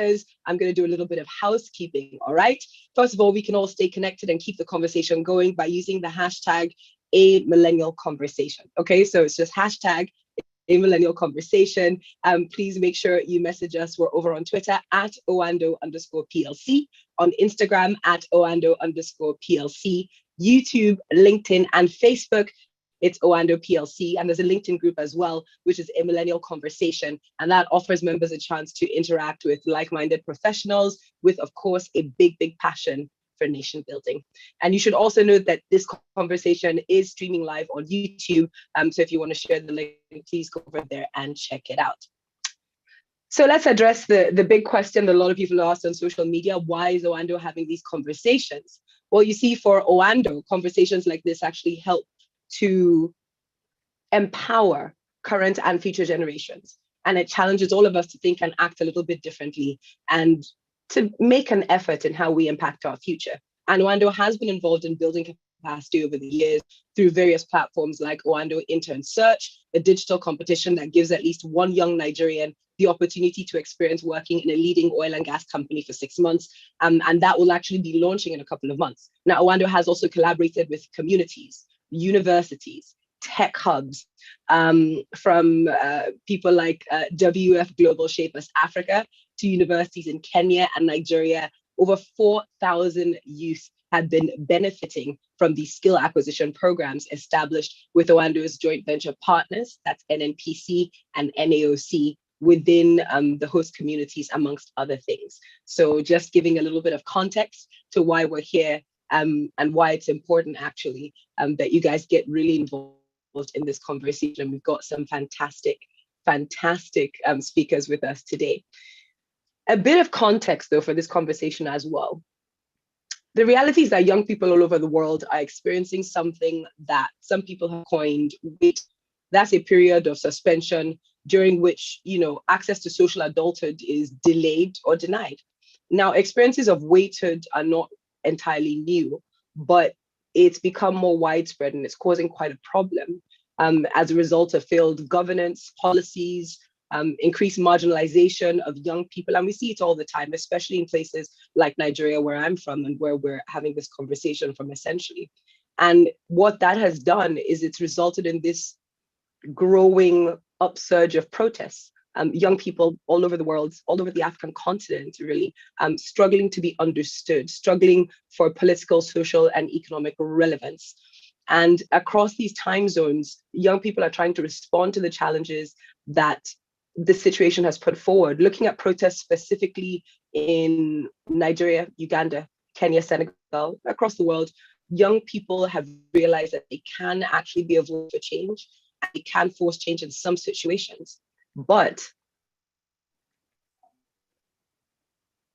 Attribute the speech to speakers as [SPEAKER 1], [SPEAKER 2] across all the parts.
[SPEAKER 1] I'm going to do a little bit of housekeeping, all right? First of all, we can all stay connected and keep the conversation going by using the hashtag #AMillennialConversation, okay? So it's just hashtag #AMillennialConversation. Please make sure you message us. We're over on Twitter at @Owando_PLC, on Instagram at @Owando_PLC, YouTube, LinkedIn, and Facebook. It's Owando PLC, and there's a LinkedIn group as well, which is a Millennial Conversation, and that offers members a chance to interact with like-minded professionals with, of course, a big passion for nation building. And you should also note that this conversation is streaming live on YouTube, so if you want to share the link, please go over there and check it out. So let's address the big question that a lot of people asked on social media: why is Owando having these conversations? Well, you see, for Owando, conversations like this actually help to empower current and future generations. And it challenges all of us to think and act a little bit differently and to make an effort in how we impact our future. And Owando has been involved in building capacity over the years through various platforms like Owando Intern Search, a digital competition that gives at least one young Nigerian the opportunity to experience working in a leading oil and gas company for 6 months. And that will actually be launching in a couple of months. Now, Owando has also collaborated with communities, universities, tech hubs, from people like WF Global Shapers Africa to universities in Kenya and Nigeria. Over 4,000 youth have been benefiting from these skill acquisition programs established with Owando's joint venture partners, that's NNPC and NAOC, within the host communities, amongst other things. So just giving a little bit of context to why we're here, and why it's important actually that you guys get really involved in this conversation. We've got some fantastic speakers with us today. A bit of context though for this conversation as well. The reality is that young people all over the world are experiencing something that some people have coined wait. That's a period of suspension during which, access to social adulthood is delayed or denied. Now, experiences of waithood are not entirely new, but it's become more widespread and it's causing quite a problem as a result of failed governance, policies, increased marginalization of young people. And we see it all the time, especially in places like Nigeria, where I'm from and where we're having this conversation from essentially. And what that has done is it's resulted in this growing upsurge of protests. Young people all over the world, all over the African continent, really, struggling to be understood, struggling for political, social, and economic relevance. And across these time zones, young people are trying to respond to the challenges that the situation has put forward. Looking at protests specifically in Nigeria, Uganda, Kenya, Senegal, across the world, young people have realized that they can actually be a voice for change, and they can force change in some situations. But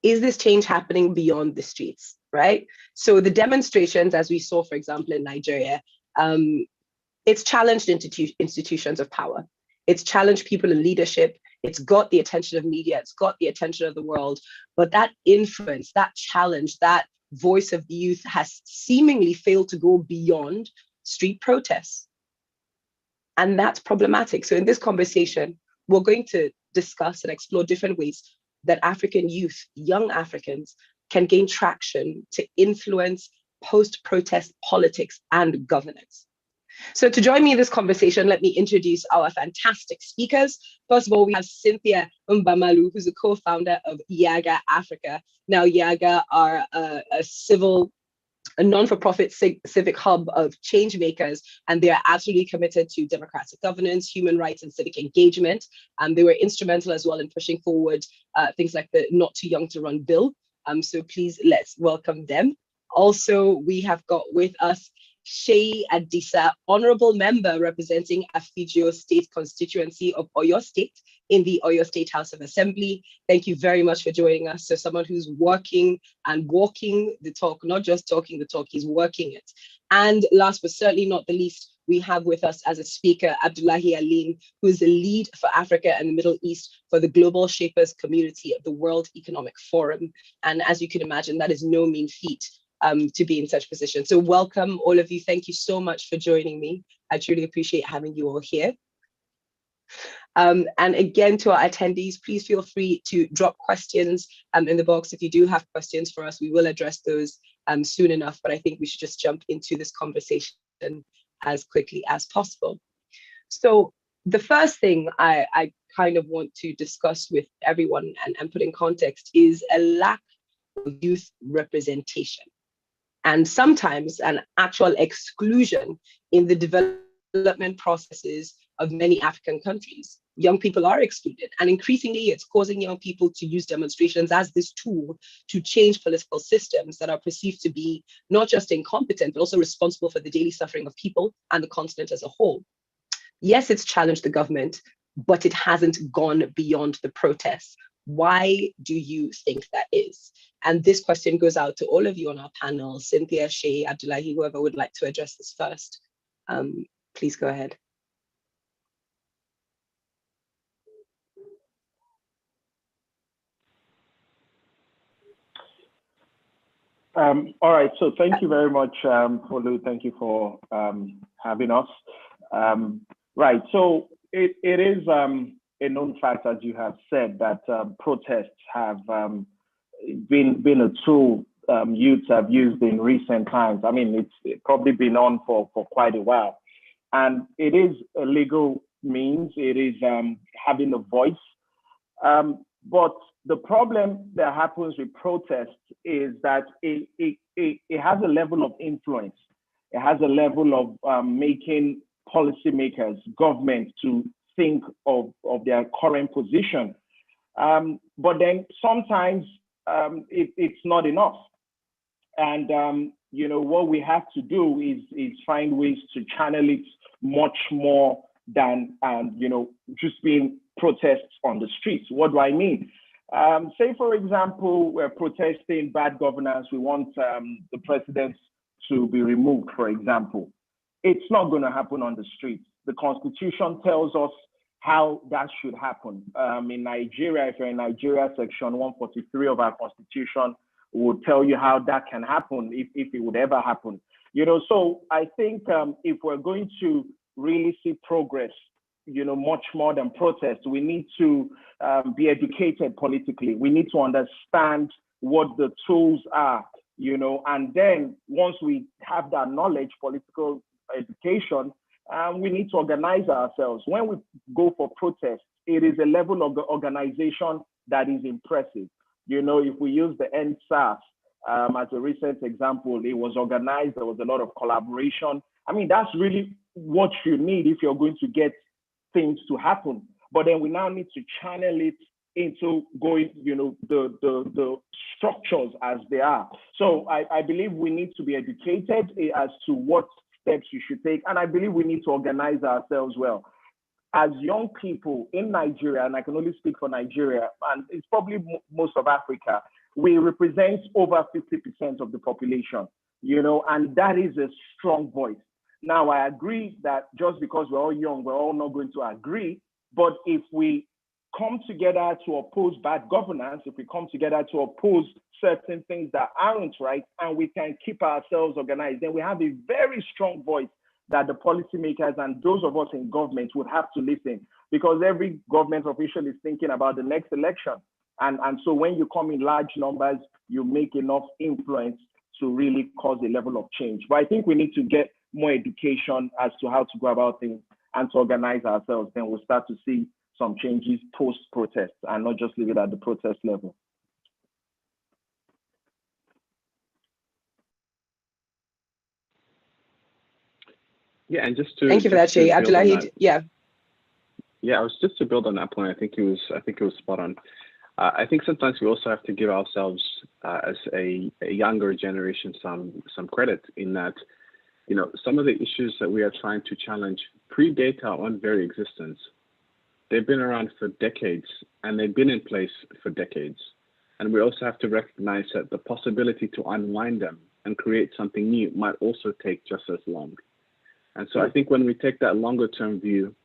[SPEAKER 1] is this change happening beyond the streets, right? So the demonstrations, as we saw, for example, in Nigeria, it's challenged institutions of power. It's challenged people in leadership. It's got the attention of media. It's got the attention of the world. But that influence, that challenge, that voice of the youth has seemingly failed to go beyond street protests. And that's problematic. So in this conversation, we're going to discuss and explore different ways that African youth, young Africans, can gain traction to influence post-protest politics and governance. So to join me in this conversation, let me introduce our fantastic speakers. First of all, we have Cynthia Mbamalu, who's a co-founder of Yaga Africa. Now, Yaga are a non-for-profit civic hub of change makers, and they are absolutely committed to democratic governance, human rights, and civic engagement. And they were instrumental as well in pushing forward things like the Not Too Young to Run bill. So please, let's welcome them. Also, we have got with us Sheyi Adisa, Honorable Member representing Afijio State Constituency of Oyo State in the Oyo State House of Assembly. Thank you very much for joining us. So someone who's working and walking the talk, not just talking the talk, he's working it. And last but certainly not the least, we have with us as a speaker, Abdullahi Alim, who is the lead for Africa and the Middle East for the Global Shapers community of the World Economic Forum. And as you can imagine, that is no mean feat to be in such position. So welcome all of you. Thank you so much for joining me. I truly appreciate having you all here. And again, to our attendees, please feel free to drop questions in the box. If you do have questions for us, we will address those soon enough, but I think we should just jump into this conversation as quickly as possible. So the first thing I kind of want to discuss with everyone and put in context is a lack of youth representation, and sometimes an actual exclusion in the development processes of many African countries. Young people are excluded, and increasingly it's causing young people to use demonstrations as this tool to change political systems that are perceived to be not just incompetent, but also responsible for the daily suffering of people and the continent as a whole. Yes, it's challenged the government, but it hasn't gone beyond the protests. Why do you think that is? And this question goes out to all of you on our panel, Cynthia, Shay, Abdullahi, whoever would like to address this first. Please go ahead.
[SPEAKER 2] All right, so thank you very much, Olu. Thank you for having us. Right, so it is a known fact, as you have said, that protests have been a tool youths have used in recent times. I mean, it's probably been on for quite a while. And it is a legal means, it is having a voice. But the problem that happens with protests is that it has a level of influence. It has a level of making policymakers, government to think of their current position. But then sometimes it's not enough. And you know, what we have to do is find ways to channel it much more than you know, just being protests on the streets. What do I mean? Say, for example, we're protesting bad governance. We want the president to be removed, for example. It's not going to happen on the streets. The Constitution tells us how that should happen. In Nigeria, if you're in Nigeria, Section 143 of our Constitution will tell you how that can happen if it would ever happen. You know, so I think if we're going to really see progress, you know, much more than protest, we need to be educated politically. We need to understand what the tools are, you know, and then once we have that knowledge, political education, we need to organize ourselves. When we go for protest, it is a level of the organization that is impressive. You know, if we use the NSAS as a recent example, it was organized, there was a lot of collaboration. I mean, that's really what you need if you're going to get things to happen. But then we now need to channel it into going, you know, the structures as they are. So I believe we need to be educated as to what steps you should take. And I believe we need to organize ourselves well. As young people in Nigeria, and I can only speak for Nigeria, and it's probably most of Africa, we represent over 50% of the population, you know, and that is a strong voice. Now, I agree that just because we're all young, we're all not going to agree, but if we come together to oppose bad governance, if we come together to oppose certain things that aren't right, and we can keep ourselves organized, then we have a very strong voice that the policymakers and those of us in government would have to listen, because every government official is thinking about the next election. And so when you come in large numbers, you make enough influence to really cause a level of change. But I think we need to get more education as to how to go about things and to organize ourselves. Then we'll start to see some changes post-protest and not just leave it at the protest level.
[SPEAKER 3] Yeah, and just to
[SPEAKER 1] thank you for that, Shay. Abdullahi, yeah.
[SPEAKER 3] Yeah, I was just to build on that point. I think it was spot on. I think sometimes we also have to give ourselves as a younger generation some credit in that, you know, some of the issues that we are trying to challenge predate our own very existence. They've been around for decades and they've been in place for decades. And we also have to recognize that the possibility to unwind them and create something new might also take just as long. And so I think when we take that longer term view,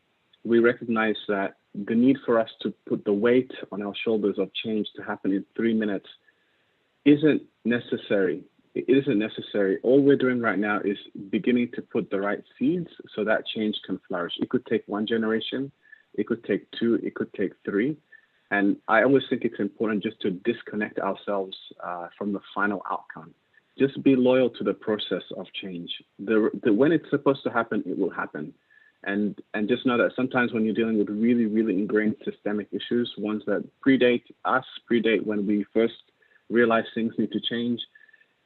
[SPEAKER 3] we recognize that the need for us to put the weight on our shoulders of change to happen in 3 minutes isn't necessary. It isn't necessary. All we're doing right now is beginning to put the right seeds so that change can flourish. It could take one generation, it could take 2, it could take 3. And I always think it's important just to disconnect ourselves from the final outcome. Just be loyal to the process of change. When it's supposed to happen, it will happen. And just know that sometimes when you're dealing with really, really ingrained systemic issues, ones that predate us, predate when we first realize things need to change,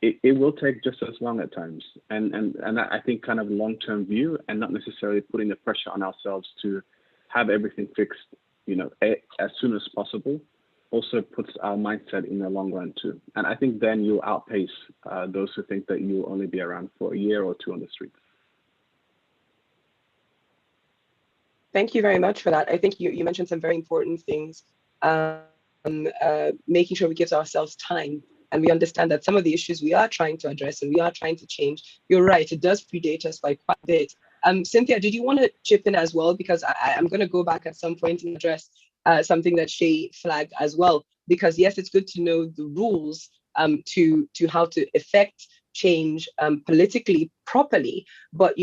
[SPEAKER 3] it will take just as long at times. And I think kind of long-term view, and not necessarily putting the pressure on ourselves to have everything fixed, as soon as possible, also puts our mindset in the long run too. And I think then you'll outpace those who think that you'll only be around for a year or 2 on the streets.
[SPEAKER 1] Thank you very much for that. I think you mentioned some very important things. Making sure we give ourselves time and we understand that some of the issues we are trying to address and we are trying to change, you're right, it does predate us by quite a bit. Cynthia, did you want to chip in as well? Because I'm going to go back at some point and address something that Shay flagged as well. Because yes, it's good to know the rules to how to effect change politically properly, but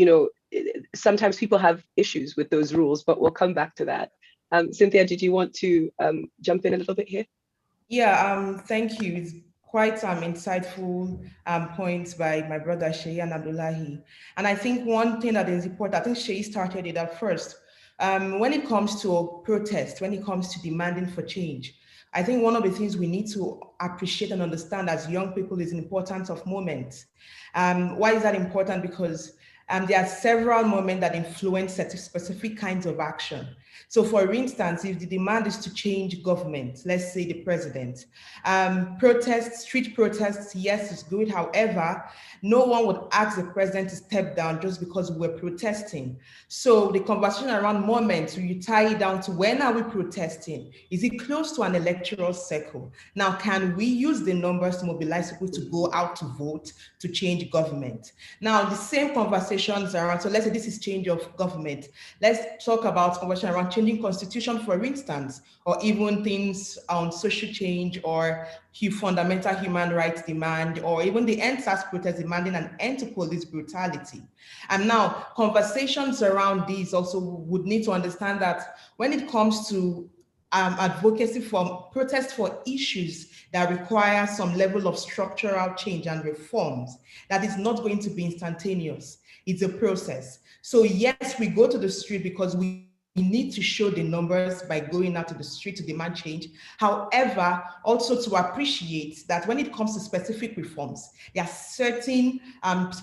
[SPEAKER 1] sometimes people have issues with those rules, but we'll come back to that. Cynthia, did you want to jump in a little bit here?
[SPEAKER 4] Yeah, thank you. It's quite insightful points by my brother Shay and Abdullahi. And I think one thing that is important, I think Shay started it at first. When it comes to protest, when it comes to demanding for change, I think one of the things we need to appreciate and understand as young people is the importance of moments. Why is that important? Because there are several moments that influence specific kinds of action. So for instance, if the demand is to change government, let's say the president, protests, street protests, yes, it's good. However, no one would ask the president to step down just because we're protesting. So the conversation around moments, you tie it down to when are we protesting? Is it close to an electoral cycle? Now, can we use the numbers to mobilize people to go out to vote to change government? Now, the same conversations around, so let's say this is change of government. Let's talk about conversation around changing constitution, for instance, or even things on social change or fundamental human rights demand, or even the NSAS protest demanding an end to police brutality. And now conversations around these also would need to understand that when it comes to advocacy for protest for issues that require some level of structural change and reforms, that is not going to be instantaneous. It's a process. So yes, we go to the street because we need to show the numbers by going out to the street to demand change. However, also to appreciate that when it comes to specific reforms, there are certain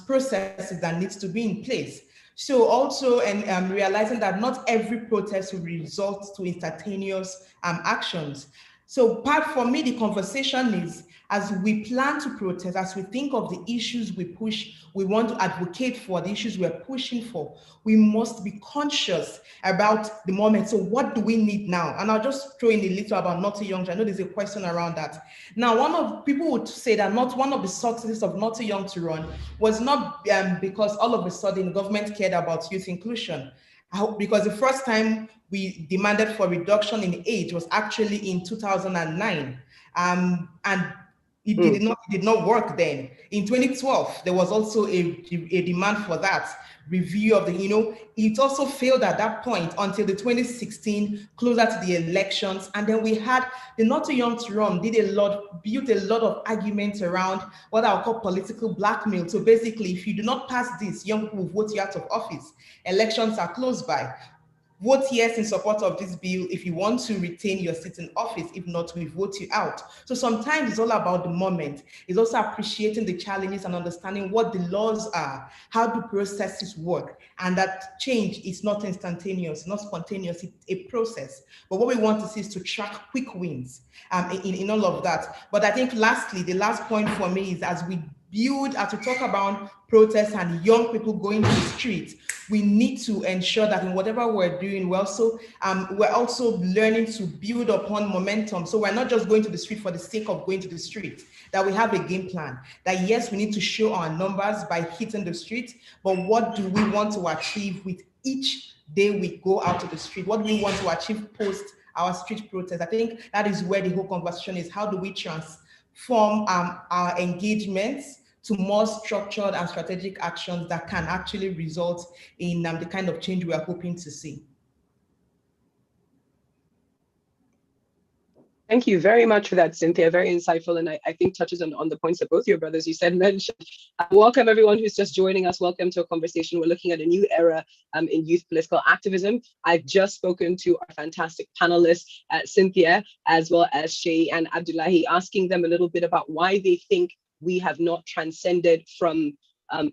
[SPEAKER 4] processes that needs to be in place. So also, and realizing that not every protest will result to instantaneous actions. So part for me, the conversation is, as we plan to protest, as we think of the issues we push, we want to advocate for, the issues we're pushing for, we must be conscious about the moment. So what do we need now? And I'll just throw in a little about Not Too Young. I know there's a question around that. Now, one of people would say that not one of the successes of Not Too Young to Run was not because all of a sudden government cared about youth inclusion. Because the first time we demanded for reduction in age was actually in 2009. And it did not work then. In 2012, there was also a demand for that review of the, it also failed at that point until the 2016, closer to the elections. And then we had the Not Too Young to Run built a lot of arguments around what I'll call political blackmail. So basically, if you do not pass this, young people will vote you out of office. Elections are close by. Vote yes in support of this bill if you want to retain your seat in office. If not, we vote you out. So sometimes it's all about the moment. It's also appreciating the challenges and understanding what the laws are, how the processes work, and that change is not instantaneous, not spontaneous, it's a process. But what we want to see is to track quick wins in all of that. But I think lastly, the last point for me is as we talk about protests and young people going to the streets, we need to ensure that in whatever we're doing, we're also learning to build upon momentum. So we're not just going to the street for the sake of going to the street, that we have a game plan, that yes, we need to show our numbers by hitting the street, but what do we want to achieve with each day we go out to the street? What do we want to achieve post our street protest? I think that is where the whole conversation is. How do we transform our engagements to more structured and strategic actions that can actually result in the kind of change we are hoping to see?
[SPEAKER 1] Thank you very much for that, Cynthia. Very insightful, and I think touches on the points that both your brothers you said mentioned. Welcome everyone who's just joining us. Welcome to a conversation. We're looking at a new era in youth political activism. I've just spoken to our fantastic panelists, Cynthia, as well as Shay and Abdullahi, asking them a little bit about why they think we have not transcended from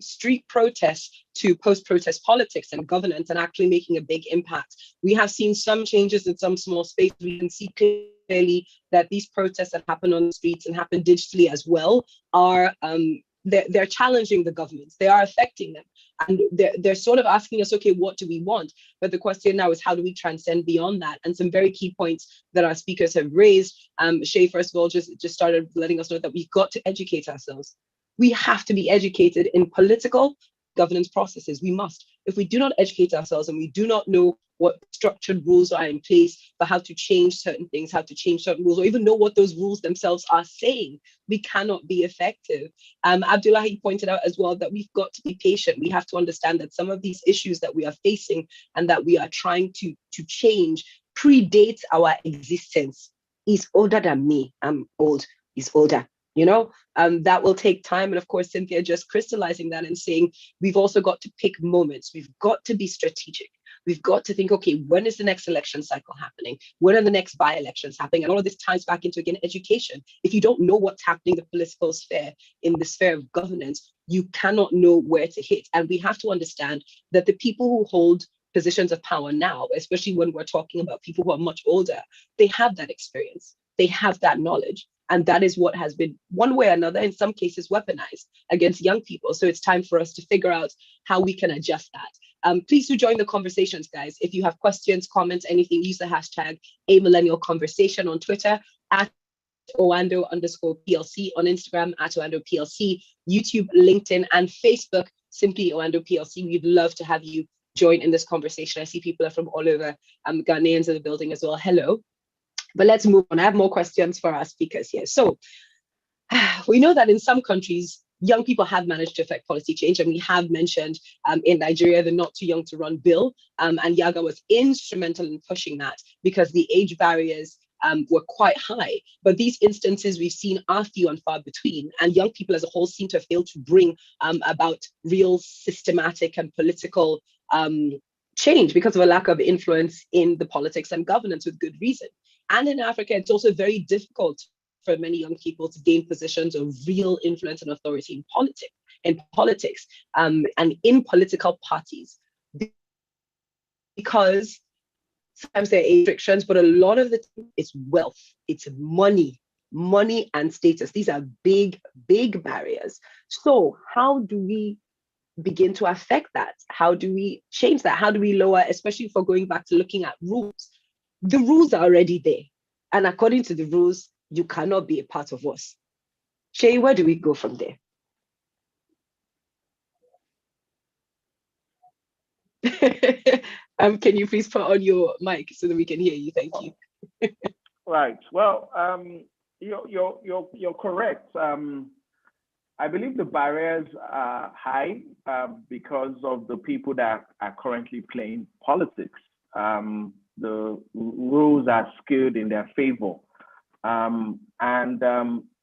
[SPEAKER 1] street protests to post-protest politics and governance and actually making a big impact. We have seen some changes in some small spaces. We can see clearly that these protests that happen on the streets and happen digitally as well are they're challenging the governments. They are affecting them, and they're sort of asking us, okay, what do we want? But the question now is, how do we transcend beyond that? And some very key points that our speakers have raised. Shay, first of all, just started letting us know that we've got to educate ourselves. We have to be educated in political governance processes. We must. If we do not educate ourselves and we do not know what structured rules are in place for how to change certain things, how to change certain rules, or even know what those rules themselves are saying, we cannot be effective. Abdullahi pointed out as well that we've got to be patient. We have to understand that some of these issues that we are facing and that we are trying to change predates our existence. He's older than me. I'm old. He's older. That will take time. And of course, Cynthia just crystallizing that and saying, we've also got to pick moments. We've got to be strategic. We've got to think, okay, when is the next election cycle happening? When are the next by-elections happening? And all of this ties back into, again, education. If you don't know what's happening in the political sphere, in the sphere of governance, you cannot know where to hit. And we have to understand that the people who hold positions of power now, especially when we're talking about people who are much older, they have that experience. They have that knowledge. And that is what has been, one way or another, in some cases, weaponized against young people. So it's time for us to figure out how we can adjust that. Please do join the conversations, guys. If you have questions, comments, anything, use the hashtag #AMillennialConversation on Twitter, at @Owando_PLC on Instagram, at @OwandoPLC, YouTube, LinkedIn, and Facebook, simply @OwandoPLC. We'd love to have you join in this conversation. I see people are from all over, Ghanaians in the building as well. Hello. But let's move on. I have more questions for our speakers here. So we know that in some countries, young people have managed to affect policy change. And we have mentioned in Nigeria, the Not Too Young to Run bill. And Yaga was instrumental in pushing that because the age barriers were quite high. But these instances we've seen are few and far between. And young people as a whole seem to have failed to bring about real systematic and political change because of a lack of influence in the politics and governance, with good reason. And in Africa, it's also very difficult for many young people to gain positions of real influence and authority in politics, and in political parties, because sometimes there are age restrictions, but a lot of the time it's wealth, it's money and status. These are big barriers. So how do we begin to affect that? How do we change that? How do we lower, especially for going back to looking at rules? The rules are already there. And according to the rules, you cannot be a part of us. Shay, where do we go from there? Can you please put on your mic so that we can hear you? Thank you.
[SPEAKER 2] Right. Well, you're correct. I believe the barriers are high because of the people that are currently playing politics. The rules are skewed in their favor.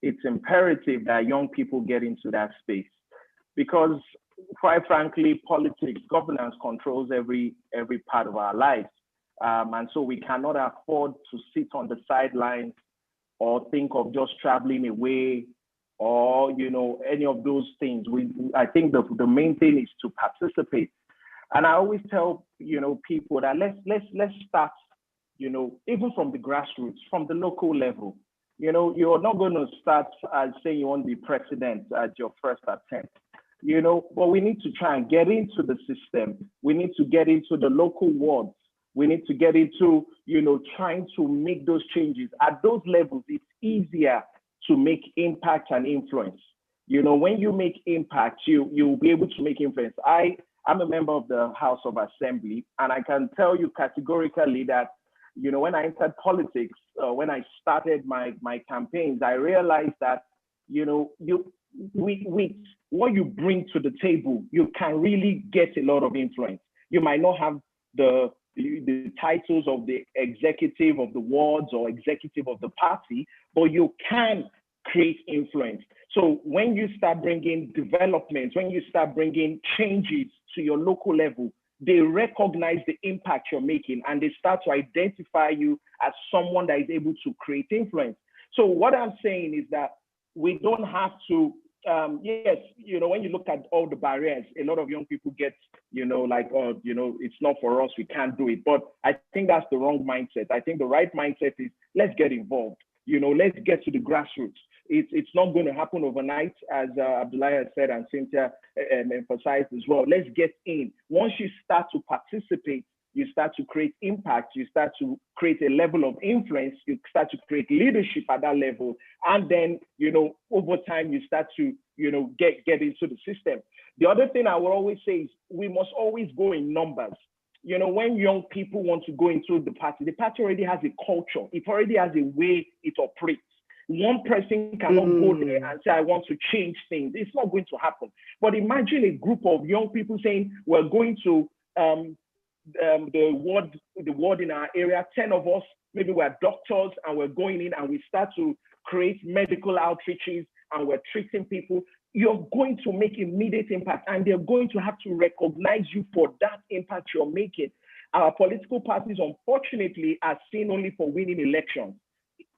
[SPEAKER 2] It's imperative that young people get into that space because, quite frankly, politics, governance controls every part of our lives. And so we cannot afford to sit on the sidelines or think of just traveling away or, any of those things. I think the main thing is to participate. And I always tell, people that let's start, even from the grassroots, from the local level. You're not going to start saying you want to be president at your first attempt, but we need to try and get into the system. We need to get into the local wards. We need to get into, trying to make those changes. At those levels, it's easier to make impact and influence. When you make impact, you'll be able to make influence. I'm a member of the House of Assembly, and I can tell you categorically that, when I entered politics, when I started my campaigns, I realized that, with what you bring to the table, you can really get a lot of influence. You might not have the the titles of the executive of the wards or executive of the party, but you can create influence. So when you start bringing developments, when you start bringing changes to your local level, they recognize the impact you're making and they start to identify you as someone that is able to create influence. So what I'm saying is that we don't have to, yes, when you look at all the barriers, a lot of young people get, like, oh, it's not for us, we can't do it. But I think that's the wrong mindset. I think the right mindset is, let's get involved. Let's get to the grassroots. It's not going to happen overnight, as Abdullahi has said and Cynthia emphasized as well. Let's get in. Once you start to participate, you start to create impact, you start to create a level of influence, you start to create leadership at that level. And then, over time, you start to, get into the system. The other thing I will always say is we must always go in numbers. When young people want to go into the party already has a culture. It already has a way it operates. One person cannot go there and say, I want to change things. It's not going to happen. But imagine a group of young people saying, we're going to the ward in our area, 10 of us, maybe we're doctors and we're going in and we start to create medical outreaches and we're treating people. You're going to make immediate impact and they're going to have to recognize you for that impact you're making. Our political parties, unfortunately, are seen only for winning elections.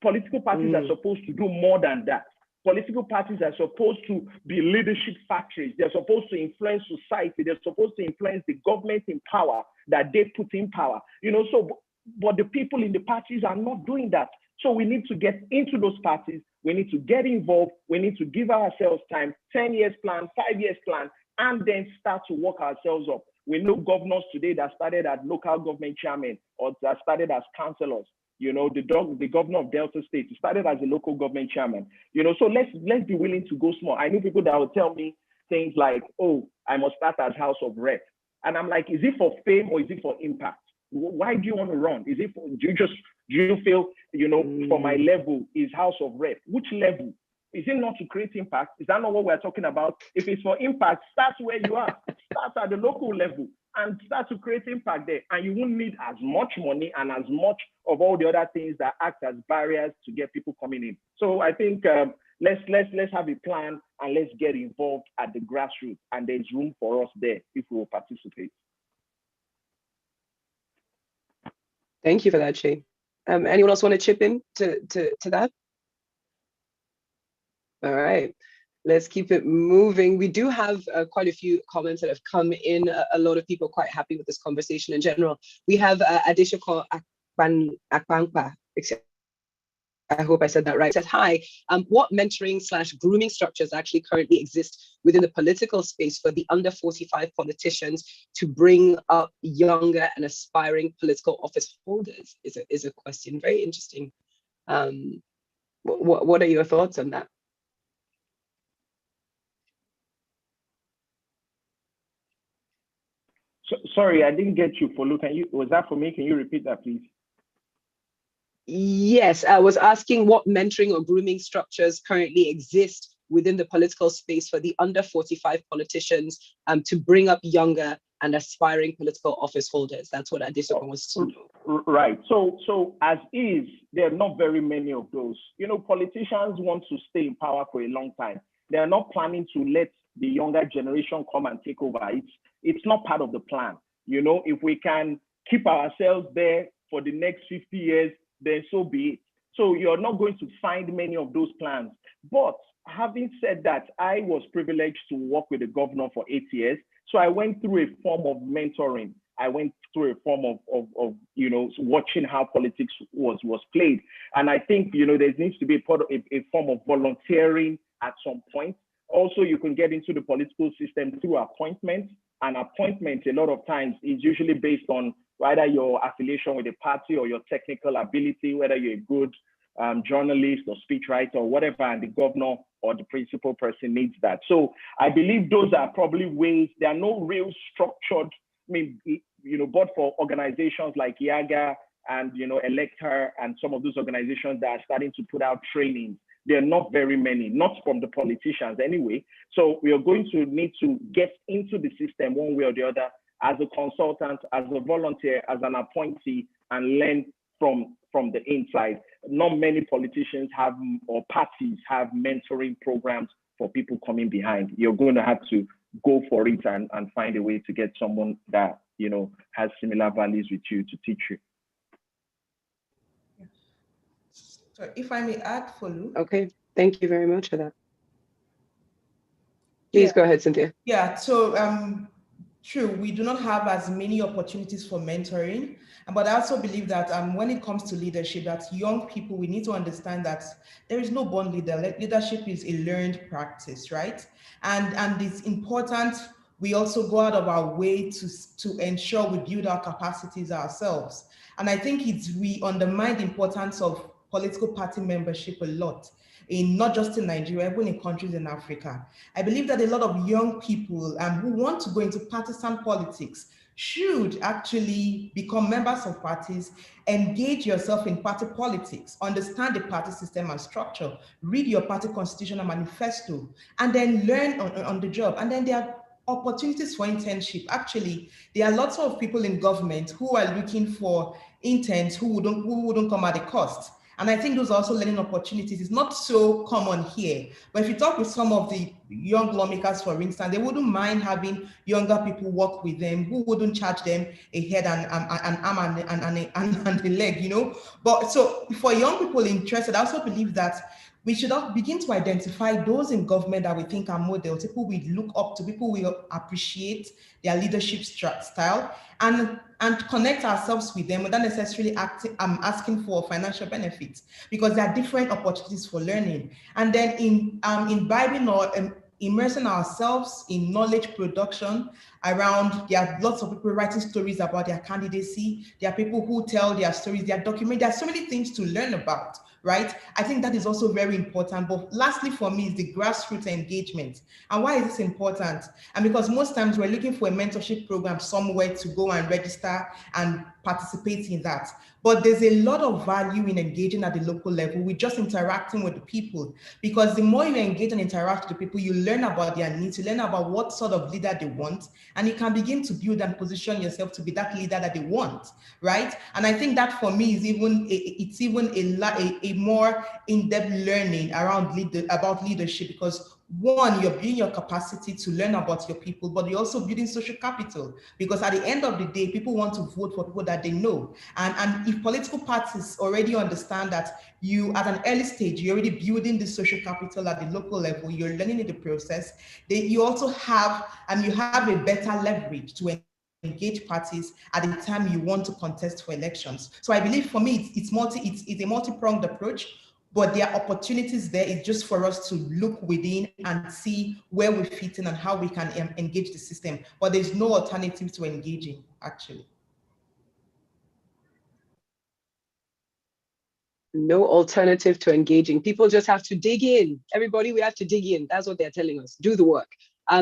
[SPEAKER 2] Political parties are supposed to do more than that. Political parties are supposed to be leadership factories. They're supposed to influence society. They're supposed to influence the government in power that they put in power. But the people in the parties are not doing that. So we need to get into those parties. We need to get involved. We need to give ourselves time, 10 years plan, 5 years plan, and then start to work ourselves up. We know governors today that started as local government chairmen or that started as councillors. The governor of Delta State started as a local government chairman. So let's be willing to go small. I know people that will tell me things like, oh, I must start as House of Rep. And I'm like, is it for fame or is it for impact? Why do you want to run? Do you feel, for my level is House of Rep? Which level? Is it not to create impact? Is that not what we're talking about? If it's for impact, start where you are. Start at the local level and start to create impact there. And you won't need as much money and as much of all the other things that act as barriers to get people coming in. So I think let's have a plan and let's get involved at the grassroots. And there's room for us there if we will participate.
[SPEAKER 1] Thank you for that, Shay. Anyone else want to chip in to that? All right, let's keep it moving. We do have quite a few comments that have come in. A lot of people are quite happy with this conversation in general. We have Adeshoko Akbankpa, I hope I said that right, says, hi, what mentoring/grooming structures actually currently exist within the political space for the under 45 politicians to bring up younger and aspiring political office holders is a question. Very interesting. What are your thoughts on that?
[SPEAKER 2] Sorry, I didn't get you, Folu. Was that for me? Can you repeat that, please?
[SPEAKER 1] Yes, I was asking what mentoring or grooming structures currently exist within the political space for the under 45 politicians to bring up younger and aspiring political office holders. That's what Adesoko was to know.
[SPEAKER 2] Right. So as is, there are not very many of those. Politicians want to stay in power for a long time. They are not planning to let the younger generation come and take over. It's not part of the plan. If we can keep ourselves there for the next 50 years, then so be it. So you're not going to find many of those plans. But having said that, I was privileged to work with the governor for 8 years. So I went through a form of mentoring. I went through a form of watching how politics was played. And I think, there needs to be a form of volunteering at some point. Also, you can get into the political system through appointments. And appointment, a lot of times, is usually based on either your affiliation with a party or your technical ability, whether you're a good journalist or speechwriter or whatever, and the governor or the principal person needs that. So I believe those are probably ways. There are no real structured, but for organizations like IAGA and, Elector and some of those organizations that are starting to put out trainings. There are not very many, not from the politicians anyway. So we are going to need to get into the system one way or the other as a consultant, as a volunteer, as an appointee, and learn from the inside. Not many politicians have, or parties have, mentoring programs for people coming behind. You're going to have to go for it and find a way to get someone that, you know, has similar values with you to teach you.
[SPEAKER 4] So if I may add, Folu.
[SPEAKER 1] Okay, thank you very much for that. Please go ahead, Cynthia.
[SPEAKER 4] Yeah, so true, we do not have as many opportunities for mentoring, but I also believe that when it comes to leadership, that young people, we need to understand that there is no born leader. Leadership is a learned practice, right? And it's important we also go out of our way to ensure we build our capacities ourselves. And I think we undermine the importance of political party membership a lot, in not just in Nigeria, even in countries in Africa. I believe that a lot of young people who want to go into partisan politics should actually become members of parties, engage yourself in party politics, understand the party system and structure, read your party constitution and manifesto, and then learn on the job. And then there are opportunities for internship. Actually, there are lots of people in government who are looking for interns who wouldn't come at a cost. And I think those are also learning opportunities. It's not so common here, but if you talk with some of the young lawmakers, for instance, they wouldn't mind having younger people work with them who wouldn't charge them a head and an arm and a leg, you know. But so for young people interested, I also believe that we should begin to identify those in government that we think are models, people we look up to, people we appreciate their leadership style, and connect ourselves with them without necessarily asking for financial benefits, because there are different opportunities for learning. And then imbibing or immersing ourselves in knowledge production around, there are lots of people writing stories about their candidacy. There are people who tell their stories, their document. There are so many things to learn about, right? I think that is also very important. But lastly, for me, is the grassroots engagement. And why is this important? And because most times we're looking for a mentorship program somewhere to go and register and participate in that. But there's a lot of value in engaging at the local level with just interacting with the people, because the more you engage and interact with the people, you learn about their needs, you learn about what sort of leader they want, and you can begin to build and position yourself to be that leader that they want, right? And I think that for me is even a more in-depth learning around about leadership, because one, you're building your capacity to learn about your people, but you're also building social capital, because at the end of the day, people want to vote for people that they know. And if political parties already understand that you, at an early stage, you're already building the social capital at the local level, you're learning in the process, you also have, you have a better leverage to engage parties at the time you want to contest for elections. So I believe for me, it's a multi-pronged approach, but there are opportunities there. It's just for us to look within and see where we fit in and how we can engage the system. But there's no alternative to engaging, actually.
[SPEAKER 1] No alternative to engaging. People just have to dig in. Everybody, we have to dig in. That's what they're telling us. Do the work.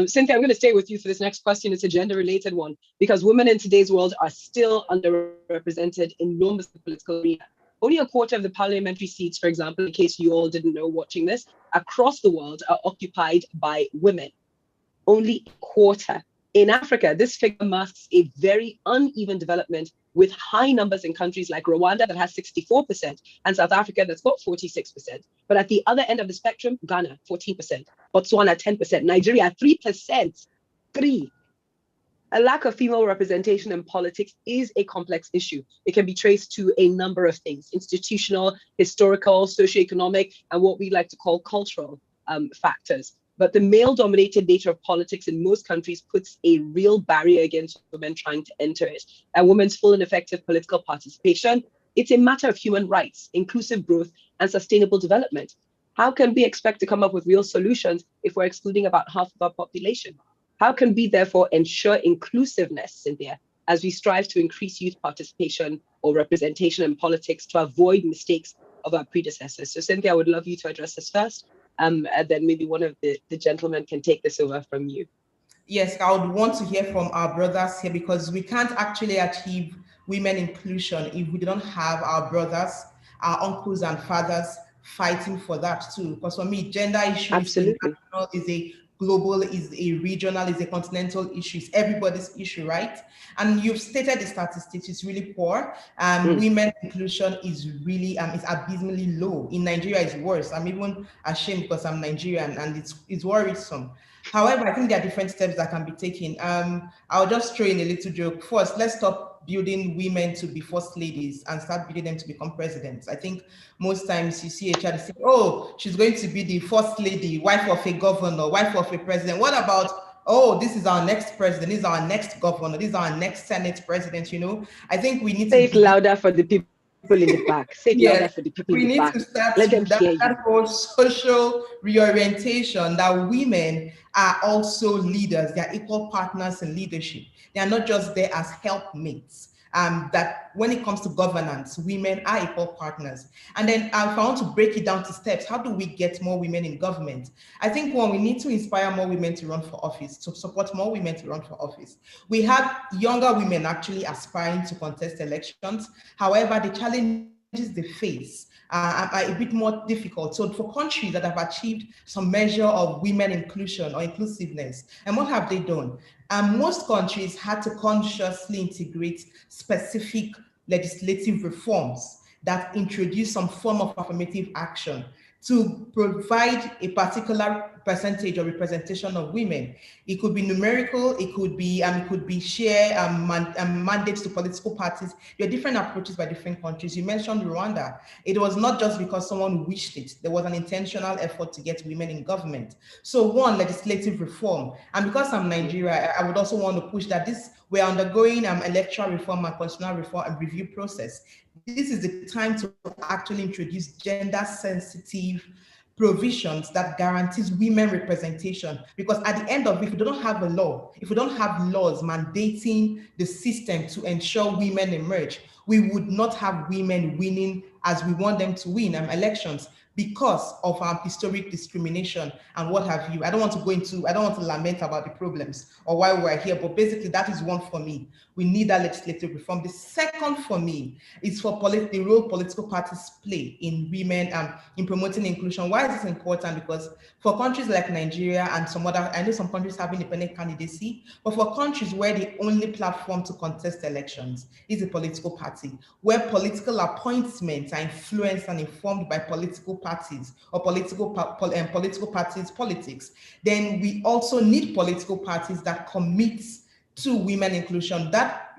[SPEAKER 1] Cynthia, I'm going to stay with you for this next question. It's a gender-related one, because women in today's world are still underrepresented in enormous political arena. Only a quarter of the parliamentary seats, for example, in case you all didn't know watching this, across the world are occupied by women. Only a quarter. In Africa, this figure masks a very uneven development, with high numbers in countries like Rwanda that has 64% and South Africa that's got 46%. But at the other end of the spectrum, Ghana, 14%, Botswana, 10%, Nigeria, 3%. A lack of female representation in politics is a complex issue. It can be traced to a number of things: institutional, historical, socioeconomic, and what we like to call cultural factors. But the male-dominated nature of politics in most countries puts a real barrier against women trying to enter it. A woman's full and effective political participation, it's a matter of human rights, inclusive growth, and sustainable development. How can we expect to come up with real solutions if we're excluding about half of our population? How can we therefore ensure inclusiveness, Cynthia, as we strive to increase youth participation or representation in politics to avoid mistakes of our predecessors? So Cynthia, I would love you to address this first, and then maybe one of the gentlemen can take this over from you.
[SPEAKER 4] Yes, I would want to hear from our brothers here, because we can't actually achieve women inclusion if we don't have our brothers, our uncles and fathers fighting for that too. Because for me, gender issues is a global, is a regional, is a continental issue, it's everybody's issue, right? And you've stated the statistics, it's really poor. Women inclusion is really, is abysmally low. In Nigeria, it's worse. I'm even ashamed because I'm Nigerian, and it's worrisome. However, I think there are different steps that can be taken. I'll just throw in a little joke. First, let's stop building women to be first ladies and start building them to become presidents. I think most times you see a child say, oh, she's going to be the first lady, wife of a governor, wife of a president. What about, oh, this is our next president, this is our next governor, this is our next Senate president, you know? I think we need
[SPEAKER 1] to say it louder for the people in the back. Say it louder for the people in the back. We need to start
[SPEAKER 4] Let them hear that whole social reorientation that women are also leaders. They are equal partners in leadership. They are not just there as helpmates. That when it comes to governance, women are equal partners. And then if I want to break it down to steps, how do we get more women in government? I think one, we need to inspire more women to run for office, to support more women to run for office. We have younger women actually aspiring to contest elections. However, the challenges they face are a bit more difficult. So for countries that have achieved some measure of women inclusion or inclusiveness, and what have they done? Most countries had to consciously integrate specific legislative reforms that introduce some form of affirmative action to provide a particular percentage or representation of women. It could be numerical, it could be share mandates to political parties. There are different approaches by different countries. You mentioned Rwanda. It was not just because someone wished it. There was an intentional effort to get women in government. So one, legislative reform. And because I'm Nigeria, I would also want to push that we're undergoing electoral reform and constitutional reform and review process. This is the time to actually introduce gender-sensitive provisions that guarantees women representation. Because at the end of it, if we don't have a law, if we don't have laws mandating the system to ensure women emerge, we would not have women winning as we want them to win elections because of our historic discrimination and what have you. I don't want to lament about the problems or why we're here, but basically that is one for me. We need that legislative reform. The second for me is for the role political parties play in women, in promoting inclusion. Why is this important? Because for countries like Nigeria and some other, I know some countries have independent candidacy, but for countries where the only platform to contest elections is a political party, where political appointments are influenced and informed by political parties or political parties' politics, then we also need political parties that commit to women inclusion. That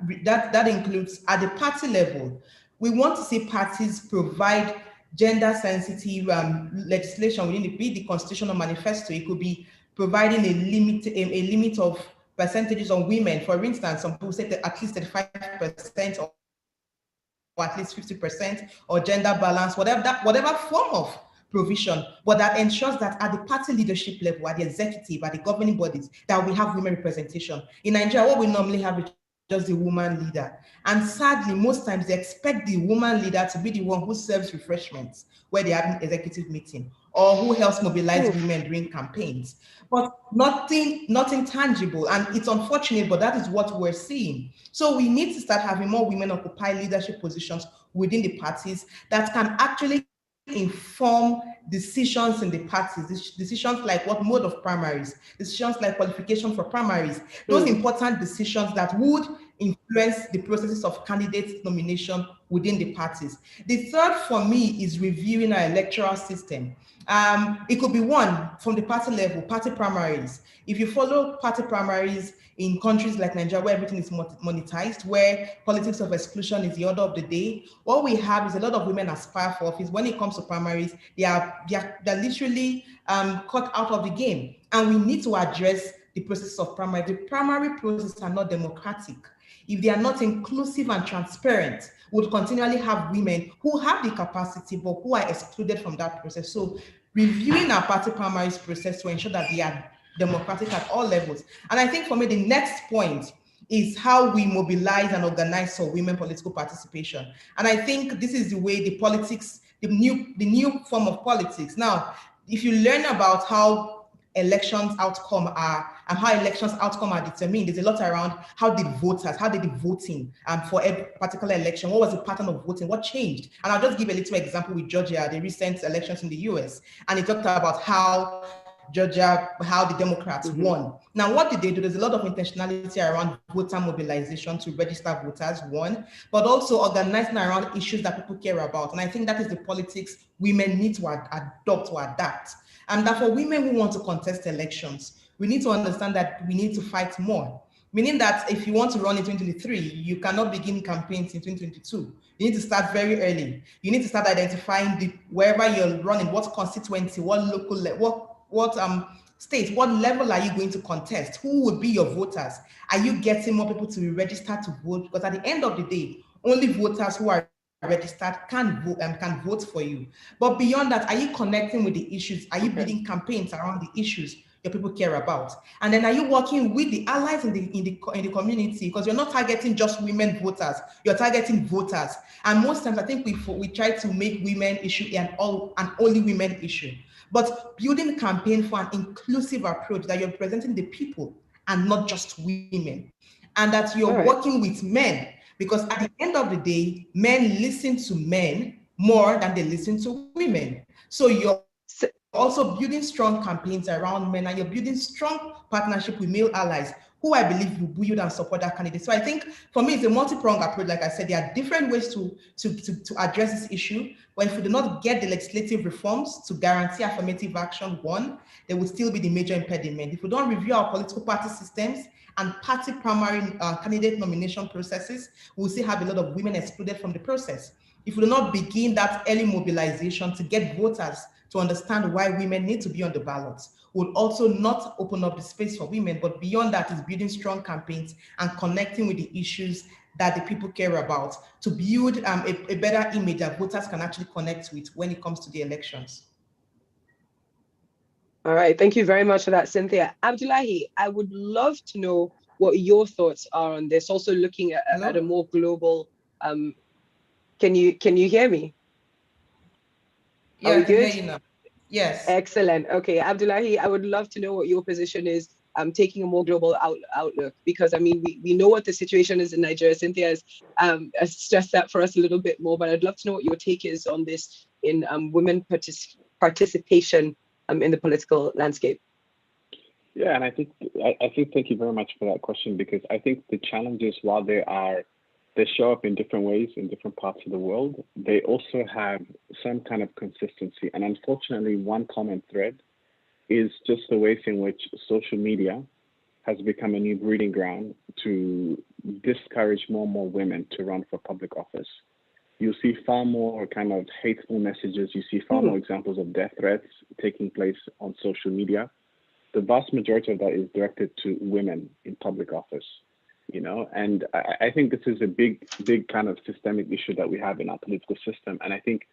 [SPEAKER 4] includes at the party level. We want to see parties provide gender-sensitive legislation within the constitutional manifesto. It could be providing a limit of percentages on women. For instance, some people say that at least 35% or at least 50% or gender balance, whatever form of provision, but that ensures that at the party leadership level, at the executive, at the governing bodies, that we have women representation. In Nigeria, what we normally have is just the woman leader. And sadly, most times they expect the woman leader to be the one who serves refreshments where they have an executive meeting, or who helps mobilize women during campaigns. But nothing tangible. And it's unfortunate, but that is what we're seeing. So we need to start having more women occupy leadership positions within the parties that can actually inform decisions in the parties, decisions like what mode of primaries, decisions like qualification for primaries, those important decisions that would influence the processes of candidate nomination within the parties. The third for me is reviewing our electoral system. It could be one from the party level, party primaries. If you follow party primaries in countries like Nigeria, where everything is monetized, where politics of exclusion is the order of the day, what we have is a lot of women aspire for office. When it comes to primaries, they're literally cut out of the game. And we need to address the process of primary. The primary processes are not democratic. If they are not inclusive and transparent, we'll continually have women who have the capacity, but who are excluded from that process. So reviewing our party primaries process to ensure that they are democratic at all levels. And I think for me, the next point is how we mobilize and organize for women political participation. And I think this is the way the politics, the new form of politics. Now, if you learn about how elections outcome are and how elections outcome are determined, there's a lot around how did the voting for a particular election, what was the pattern of voting, what changed? And I'll just give a little example with Georgia, the recent elections in the US. And it talked about how Georgia, how the Democrats
[SPEAKER 1] Mm-hmm.
[SPEAKER 4] won. Now, what did they do? There's a lot of intentionality around voter mobilization to register voters, one, but also organizing around issues that people care about. And I think that is the politics women need to adopt or adapt. And that for women who want to contest elections, we need to understand that we need to fight more. Meaning that if you want to run in 2023, you cannot begin campaigns in 2022. You need to start very early. You need to start identifying wherever you're running, what constituency, what local, what state, what level are you going to contest? Who would be your voters? Are you getting more people to be registered to vote? Because at the end of the day, only voters who are registered can vote for you. But beyond that, are you connecting with the issues? Are you building campaigns around the issues your people care about? And then are you working with the allies in the community? Because you're not targeting just women voters, you're targeting voters. And most times I think we try to make women issue an only women issue. But building a campaign for an inclusive approach that you're presenting the people and not just women. And that you're working with men, because at the end of the day, men listen to men more than they listen to women. So you're also building strong campaigns around men, and you're building strong partnership with male allies who I believe will build and support that candidate. So I think for me, it's a multi-pronged approach. Like I said, there are different ways to address this issue. But if we do not get the legislative reforms to guarantee affirmative action, one, there will still be the major impediment. If we don't review our political party systems and party primary candidate nomination processes, we'll still have a lot of women excluded from the process. If we do not begin that early mobilization to get voters to understand why women need to be on the ballots, will also not open up the space for women, but beyond that is building strong campaigns and connecting with the issues that the people care about to build a better image that voters can actually connect with when it comes to the elections.
[SPEAKER 1] All right, thank you very much for that, Cynthia. Abdullahi, I would love to know what your thoughts are on this, also looking at a more global, can you hear me?
[SPEAKER 4] Yeah, I can hear you now. Yes.
[SPEAKER 1] Excellent. Okay, Abdullahi, I would love to know what your position is, taking a more global outlook, because I mean, we know what the situation is in Nigeria. Cynthia has stressed that for us a little bit more, but I'd love to know what your take is on this in women participation in the political landscape.
[SPEAKER 3] Yeah, and I think thank you very much for that question, because I think the challenges, while they show up in different ways in different parts of the world, they also have some kind of consistency. And unfortunately, one common thread is just the ways in which social media has become a new breeding ground to discourage more and more women to run for public office. You'll see far more kind of hateful messages. You see far more examples of death threats taking place on social media. The vast majority of that is directed to women in public office. You know, and I think this is a big kind of systemic issue that we have in our political system. And I think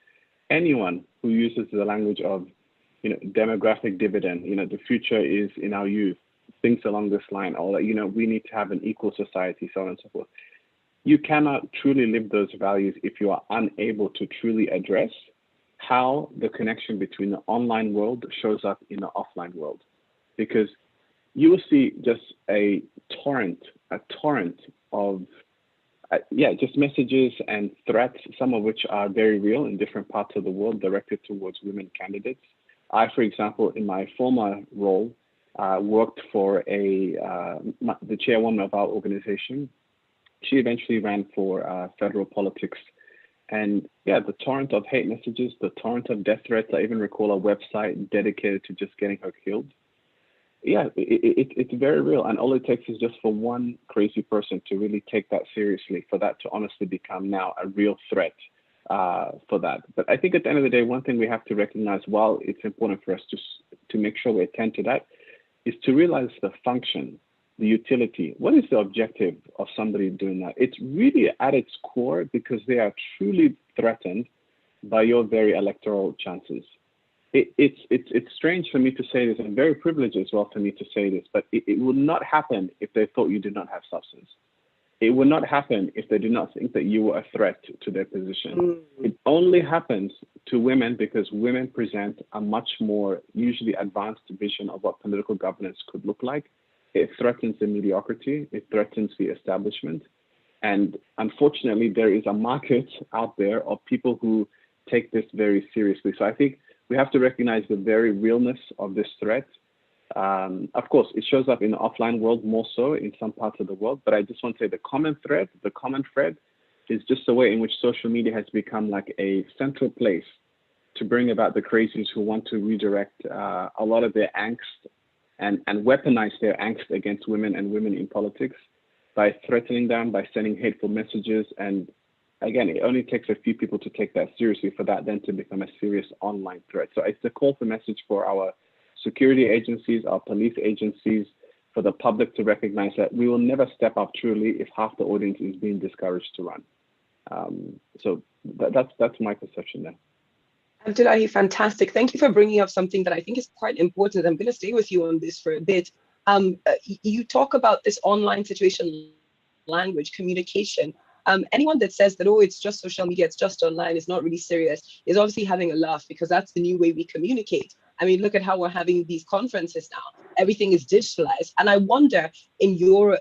[SPEAKER 3] anyone who uses the language of, you know, demographic dividend, you know, the future is in our youth, things along this line, or that, you know, we need to have an equal society, so on and so forth. You cannot truly live those values if you are unable to truly address how the connection between the online world shows up in the offline world. Because you will see just a torrent of just messages and threats, some of which are very real in different parts of the world, directed towards women candidates. I, for example, in my former role, worked for the chairwoman of our organization. She eventually ran for federal politics. And yeah, the torrent of hate messages, the torrent of death threats, I even recall a website dedicated to just getting her killed. Yeah, it's very real. And all it takes is just for one crazy person to really take that seriously, for that to honestly become now a real threat for that. But I think at the end of the day, one thing we have to recognize, while it's important for us to make sure we attend to that, is to realize the function, the utility. What is the objective of somebody doing that? It's really at its core because they are truly threatened by your very electoral chances. It's strange for me to say this, and very privileged as well for me to say this, but it would not happen if they thought you did not have substance. It would not happen if they did not think that you were a threat to their position. It only happens to women because women present a much more usually advanced vision of what political governance could look like. It threatens the mediocrity, it threatens the establishment. And unfortunately, there is a market out there of people who take this very seriously. So I think We have to recognize the very realness of this threat. Of course, it shows up in the offline world more so in some parts of the world, but I just want to say the common thread is just the way in which social media has become like a central place to bring about the crazies who want to redirect a lot of their angst and weaponize their angst against women and women in politics by threatening them, by sending hateful messages. And again, it only takes a few people to take that seriously for that then to become a serious online threat. So it's a call for message for our security agencies, our police agencies, for the public to recognize that we will never step up truly if half the audience is being discouraged to run. So that's my perception there.
[SPEAKER 1] Abdullahi, fantastic. Thank you for bringing up something that I think is quite important. I'm going to stay with you on this for a bit. You talk about this online situation, language, communication. Anyone that says that, oh, it's just social media, it's just online, it's not really serious, is obviously having a laugh, because that's the new way we communicate. I mean, look at how we're having these conferences now. Everything is digitalized. And I wonder, in your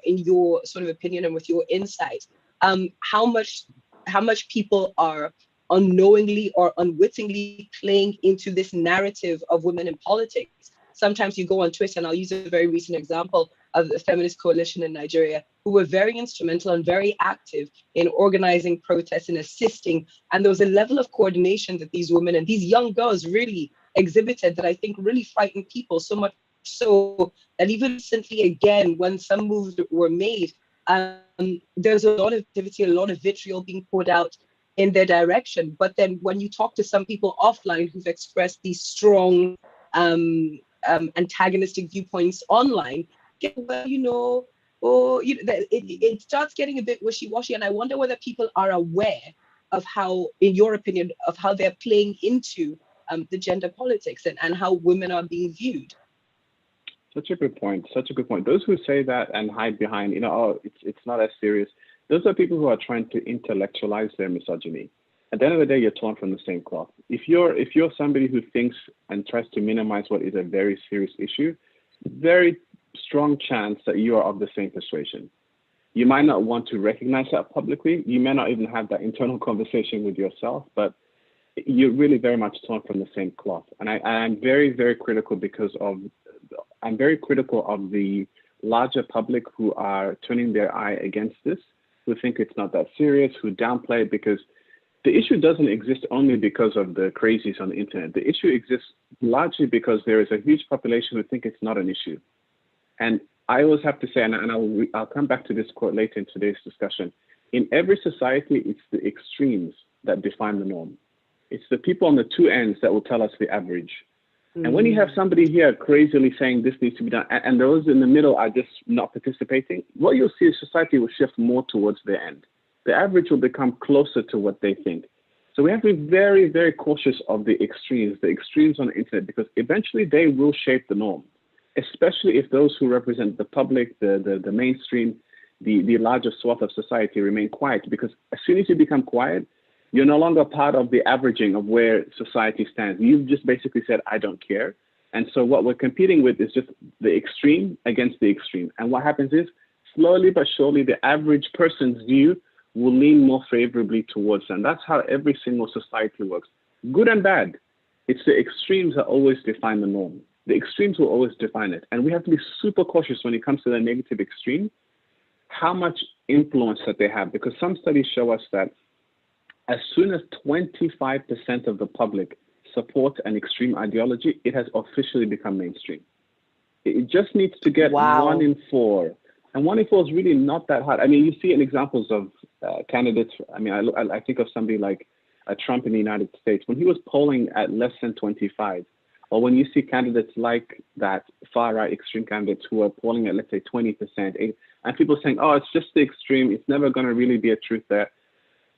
[SPEAKER 1] sort of opinion and with your insight, how much people are unknowingly or unwittingly playing into this narrative of women in politics. Sometimes you go on Twitter, and I'll use a very recent example of the feminist coalition in Nigeria, who were very instrumental and very active in organizing protests and assisting. And there was a level of coordination that these women and these young girls really exhibited that I think really frightened people, so much so that even recently, again, when some moves were made, there's a lot of activity, a lot of vitriol being poured out in their direction. But then when you talk to some people offline who've expressed these strong antagonistic viewpoints online, it starts getting a bit wishy-washy. And I wonder whether people are aware of how, in your opinion, of how they're playing into the gender politics and how women are being viewed.
[SPEAKER 3] Such a good point. Such a good point. Those who say that and hide behind, oh, it's not as serious. Those are people who are trying to intellectualize their misogyny. At the end of the day, you're torn from the same cloth. If you're somebody who thinks and tries to minimize what is a very serious issue, very strong chance that you are of the same persuasion. You might not want to recognize that publicly. You may not even have that internal conversation with yourself, but you're really very much torn from the same cloth. And I'm very, very critical I'm very critical of the larger public who are turning their eye against this, who think it's not that serious, who downplay it, because the issue doesn't exist only because of the crazies on the internet. The issue exists largely because there is a huge population who think it's not an issue. And I always have to say, and I'll come back to this quote later in today's discussion, in every society, it's the extremes that define the norm. It's the people on the two ends that will tell us the average. And when you have somebody here crazily saying this needs to be done, and those in the middle are just not participating, what you'll see is society will shift more towards the end. The average will become closer to what they think. So we have to be very, very cautious of the extremes on the internet, because eventually they will shape the norm, especially if those who represent the public, the mainstream, the larger swath of society remain quiet. Because as soon as you become quiet, you're no longer part of the averaging of where society stands. You've just basically said, I don't care. And so what we're competing with is just the extreme against the extreme. And what happens is, slowly but surely, the average person's view will lean more favorably towards them. That's how every single society works, good and bad. It's the extremes that always define the norm. The extremes will always define it. And we have to be super cautious when it comes to the negative extreme, how much influence that they have, because some studies show us that as soon as 25% of the public support an extreme ideology, it has officially become mainstream. It just needs to get 1 in 4. And 1 in 4 is really not that hard. I mean, you see in examples of candidates. I mean, I think of somebody like Trump in the United States, when he was polling at less than 25, or when you see candidates like that, far-right extreme candidates who are polling at, let's say, 20%, and people saying, oh, it's just the extreme, it's never going to really be a truth there.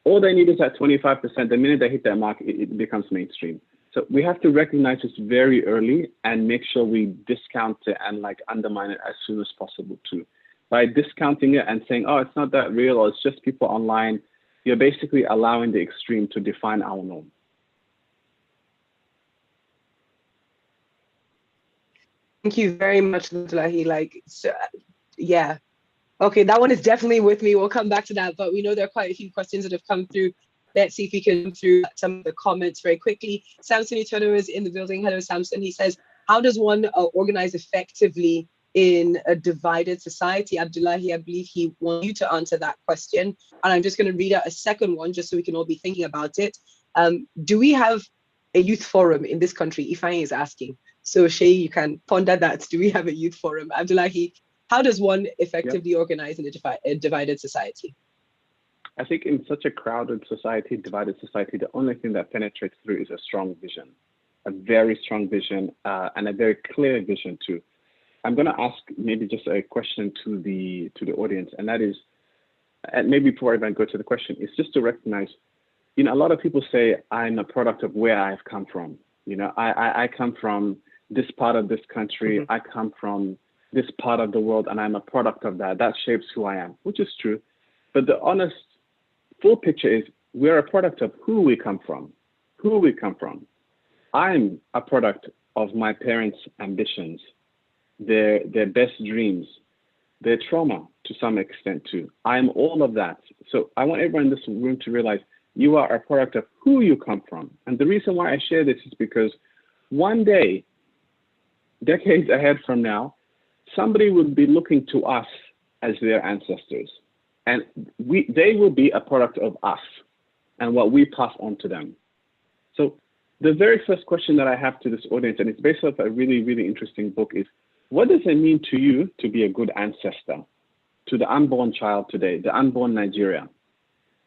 [SPEAKER 3] All they need is that 25%. The minute they hit that mark, it becomes mainstream. So we have to recognize this very early and make sure we discount it and undermine it as soon as possible too. By discounting it and saying, oh, it's not that real, or it's just people online, you're basically allowing the extreme to define our norm.
[SPEAKER 1] Thank you very much, Abdullahi. Yeah. Okay, that one is definitely with me. We'll come back to that, but we know there are quite a few questions that have come through Let's see if we can go through some of the comments very quickly. Samson Utono is in the building. Hello, Samson. He says, how does one organize effectively in a divided society? Abdullahi, I believe he wants you to answer that question. And I'm just going to read out a second one just so we can all be thinking about it. Do we have a youth forum in this country? Ifeanyi is asking. So Shay, you can ponder that. Do we have a youth forum? Abdullahi, how does one effectively organize in a divided society?
[SPEAKER 3] I think in such a crowded society, divided society, the only thing that penetrates through is a strong vision, a very strong vision, and a very clear vision too. I'm going to ask maybe just a question to the audience, and that is, and maybe before I even go to the question, is just to recognize, you know, a lot of people say I'm a product of where I've come from. You know, I come from this part of this country, I come from this part of the world, and I'm a product of that. That shapes who I am, which is true. But the honest, full picture is we're a product of who we come from, I'm a product of my parents' ambitions, their best dreams, their trauma to some extent too. I'm all of that. So I want everyone in this room to realize you are a product of who you come from. And the reason why I share this is because one day, decades ahead from now, somebody will be looking to us as their ancestors. And they will be a product of us and what we pass on to them. So the very first question that I have to this audience, and it's based off a really, really interesting book, is what does it mean to you to be a good ancestor? To the unborn child today, the unborn Nigeria.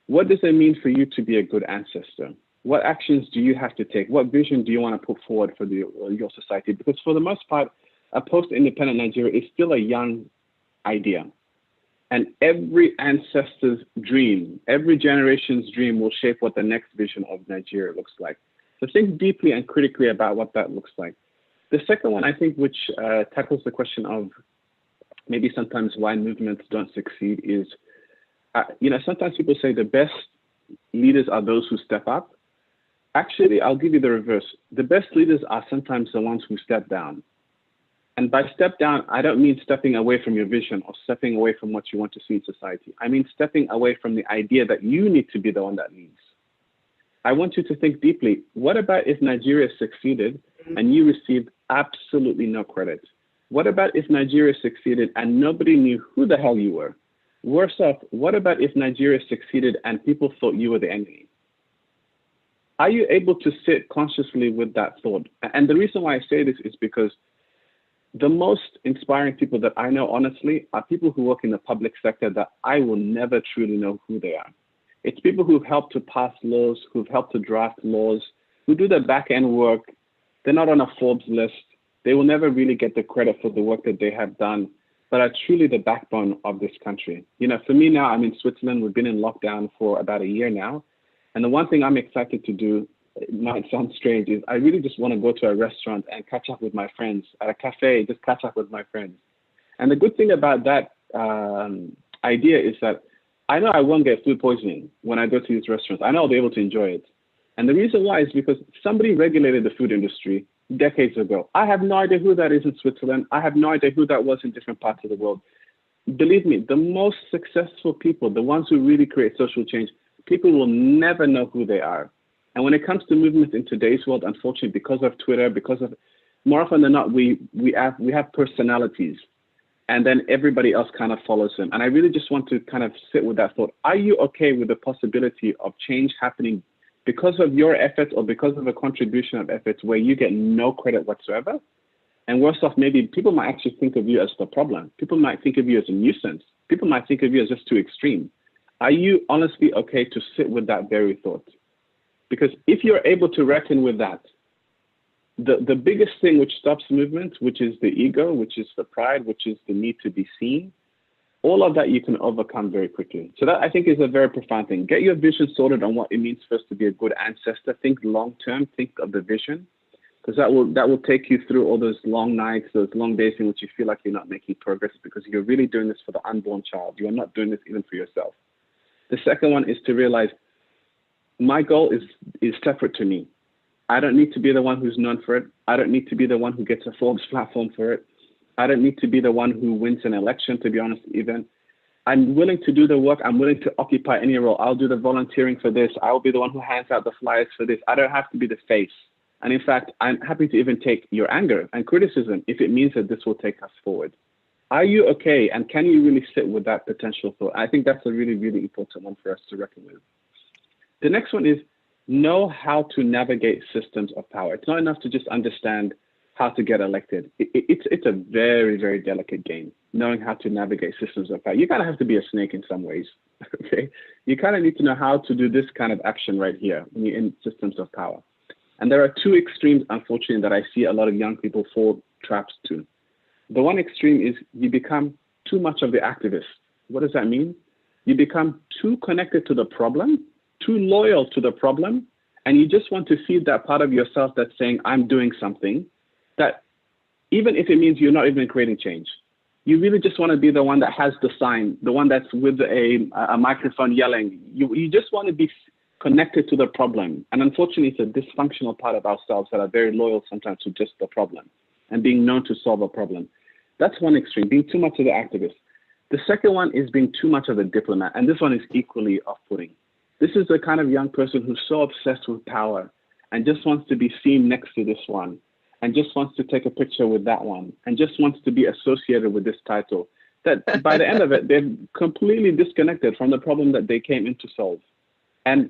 [SPEAKER 3] What does it mean for you to be a good ancestor? What actions do you have to take? What vision do you want to put forward for your society? Because for the most part, a post-independent Nigeria is still a young idea. And every ancestor's dream, every generation's dream will shape what the next vision of Nigeria looks like. So think deeply and critically about what that looks like. The second one, I think, which tackles the question of maybe sometimes why movements don't succeed is, you know, sometimes people say the best leaders are those who step up. Actually, I'll give you the reverse. The best leaders are sometimes the ones who step down. And by step down, I don't mean stepping away from your vision or stepping away from what you want to see in society. I mean stepping away from the idea that you need to be the one that leads. I want you to think deeply. What about if Nigeria succeeded and you received absolutely no credit? What about if Nigeria succeeded and nobody knew who the hell you were? Worse off, what about if Nigeria succeeded and people thought you were the enemy? Are you able to sit consciously with that thought? And the reason why I say this is because the most inspiring people that I know, honestly, are people who work in the public sector that I will never truly know who they are. It's people who've helped to pass laws, who've helped to draft laws, who do the back end work. They're not on a Forbes list. They will never really get the credit for the work that they have done, but are truly the backbone of this country. You know, for me now, I'm in Switzerland. We've been in lockdown for about a year now. And the one thing I'm excited to do, it might sound strange, is I really just want to go to a restaurant and catch up with my friends, at a cafe, just catch up with my friends. And the good thing about that idea is that I know I won't get food poisoning when I go to these restaurants. I know I'll be able to enjoy it. And the reason why is because somebody regulated the food industry decades ago. I have no idea who that is in Switzerland. I have no idea who that was in different parts of the world. Believe me, the most successful people, the ones who really create social change, people will never know who they are. And when it comes to movements in today's world, unfortunately, because of Twitter, because of more often than not, we have personalities, and then everybody else kind of follows them. And I really just want to kind of sit with that thought. Are you okay with the possibility of change happening because of your efforts or because of a contribution of efforts where you get no credit whatsoever? And worse off, maybe people might actually think of you as the problem. People might think of you as a nuisance. People might think of you as just too extreme. Are you honestly okay to sit with that very thought? Because if you're able to reckon with that, the biggest thing which stops movement, which is the ego, which is the pride, which is the need to be seen, all of that you can overcome very quickly. So that I think is a very profound thing. Get your vision sorted on what it means for us to be a good ancestor. Think long-term, think of the vision, because that will take you through all those long nights, those long days in which you feel like you're not making progress because you're really doing this for the unborn child. You are not doing this even for yourself. The second one is to realize my goal is separate to me. I don't need to be the one who's known for it. I don't need to be the one who gets a Forbes platform for it. I don't need to be the one who wins an election, to be honest, even. I'm willing to do the work. I'm willing to occupy any role. I'll do the volunteering for this. I'll be the one who hands out the flyers for this. I don't have to be the face. And in fact, I'm happy to even take your anger and criticism if it means that this will take us forward. Are you okay? And can you really sit with that potential thought? I think that's a really, really important one for us to reckon with. The next one is know how to navigate systems of power. It's not enough to just understand how to get elected. It's a very, very delicate game, knowing how to navigate systems of power. You kind of have to be a snake in some ways, okay? You kind of need to know how to do this kind of action right here when you're in systems of power. And there are two extremes, unfortunately, that I see a lot of young people fall traps to. The one extreme is you become too much of the activist. What does that mean? You become too connected to the problem, too loyal to the problem, and you just want to feed that part of yourself that's saying, I'm doing something, that even if it means you're not even creating change, you really just want to be the one that has the sign, the one that's with a microphone yelling. You just want to be connected to the problem. And unfortunately, it's a dysfunctional part of ourselves that are very loyal sometimes to just the problem and being known to solve a problem. That's one extreme, being too much of the activist. The second one is being too much of a diplomat. And this one is equally off-putting. This is the kind of young person who's so obsessed with power and just wants to be seen next to this one, and just wants to take a picture with that one, and just wants to be associated with this title, that by the end of it, they're completely disconnected from the problem that they came in to solve. And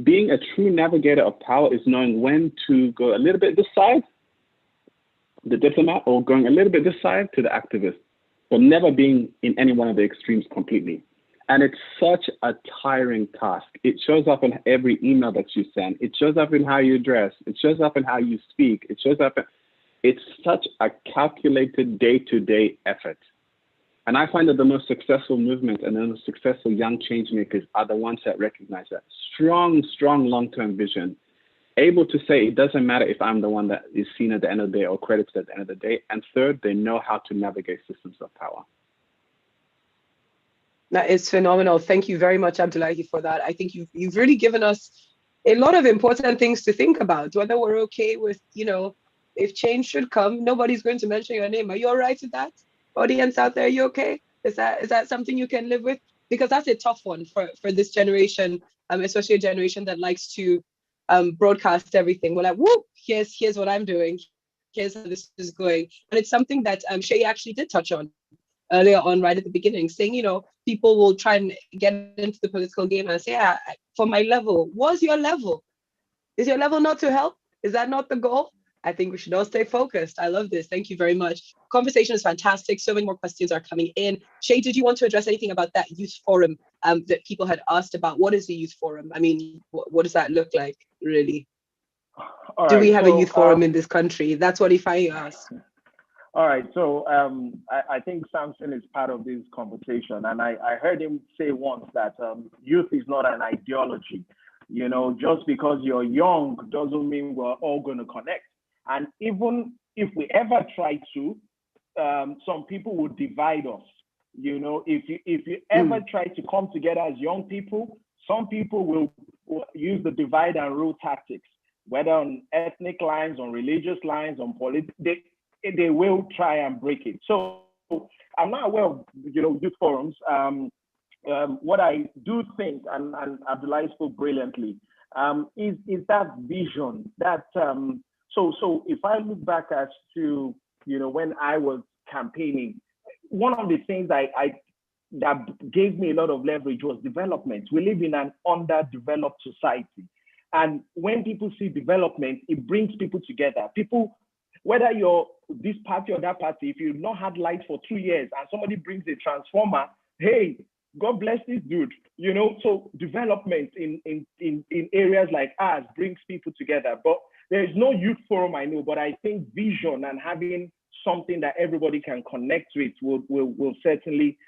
[SPEAKER 3] being a true navigator of power is knowing when to go a little bit this side, the diplomat, or going a little bit this side to the activist, but never being in any one of the extremes completely. And it's such a tiring task. It shows up in every email that you send. It shows up in how you dress. It shows up in how you speak. It shows up in, it's such a calculated day-to-day effort. And I find that the most successful movement and the most successful young change makers are the ones that recognize that strong, strong long-term vision, able to say, it doesn't matter if I'm the one that is seen at the end of the day or credited at the end of the day. And third, they know how to navigate systems of power.
[SPEAKER 1] That is phenomenal. Thank you very much, Abdullahi, for that. I think you've really given us a lot of important things to think about, whether we're okay with, if change should come, nobody's going to mention your name. Are you all right with that? Audience out there, you okay? Is that something you can live with? Because that's a tough one for this generation, especially a generation that likes to broadcast everything. We're like, whoop, here's what I'm doing. Here's how this is going. And it's something that Shay actually did touch on earlier on, right at the beginning, saying, people will try and get into the political game and say, for my level, what's your level? Is your level not to help? Is that not the goal? I think we should all stay focused. I love this. Thank you very much. Conversation is fantastic. So many more questions are coming in. Shay, did you want to address anything about that youth forum that people had asked about? What is the youth forum? I mean, what does that look like, really? Do we have a youth forum in this country? That's what Ifeanyi asked.
[SPEAKER 2] All right, so I think Samson is part of this conversation, and I heard him say once that youth is not an ideology. Just because you're young doesn't mean we're all going to connect. And even if we ever try to, some people will divide us. If you ever try to come together as young people, some people will use the divide and rule tactics, whether on ethnic lines, on religious lines, on politics. They will try and break it. So I'm not aware of youth forums. What I do think, and Abdullahi spoke brilliantly, is that vision. That so if I look back as to when I was campaigning, one of the things that gave me a lot of leverage was development. We live in an underdeveloped society, and when people see development, it brings people together. People, whether you're this party or that party, if you've not had light for 2 years and somebody brings a transformer, hey, God bless this dude. So development in areas like ours brings people together. But there is no youth forum, I know, but I think vision and having something that everybody can connect with will certainly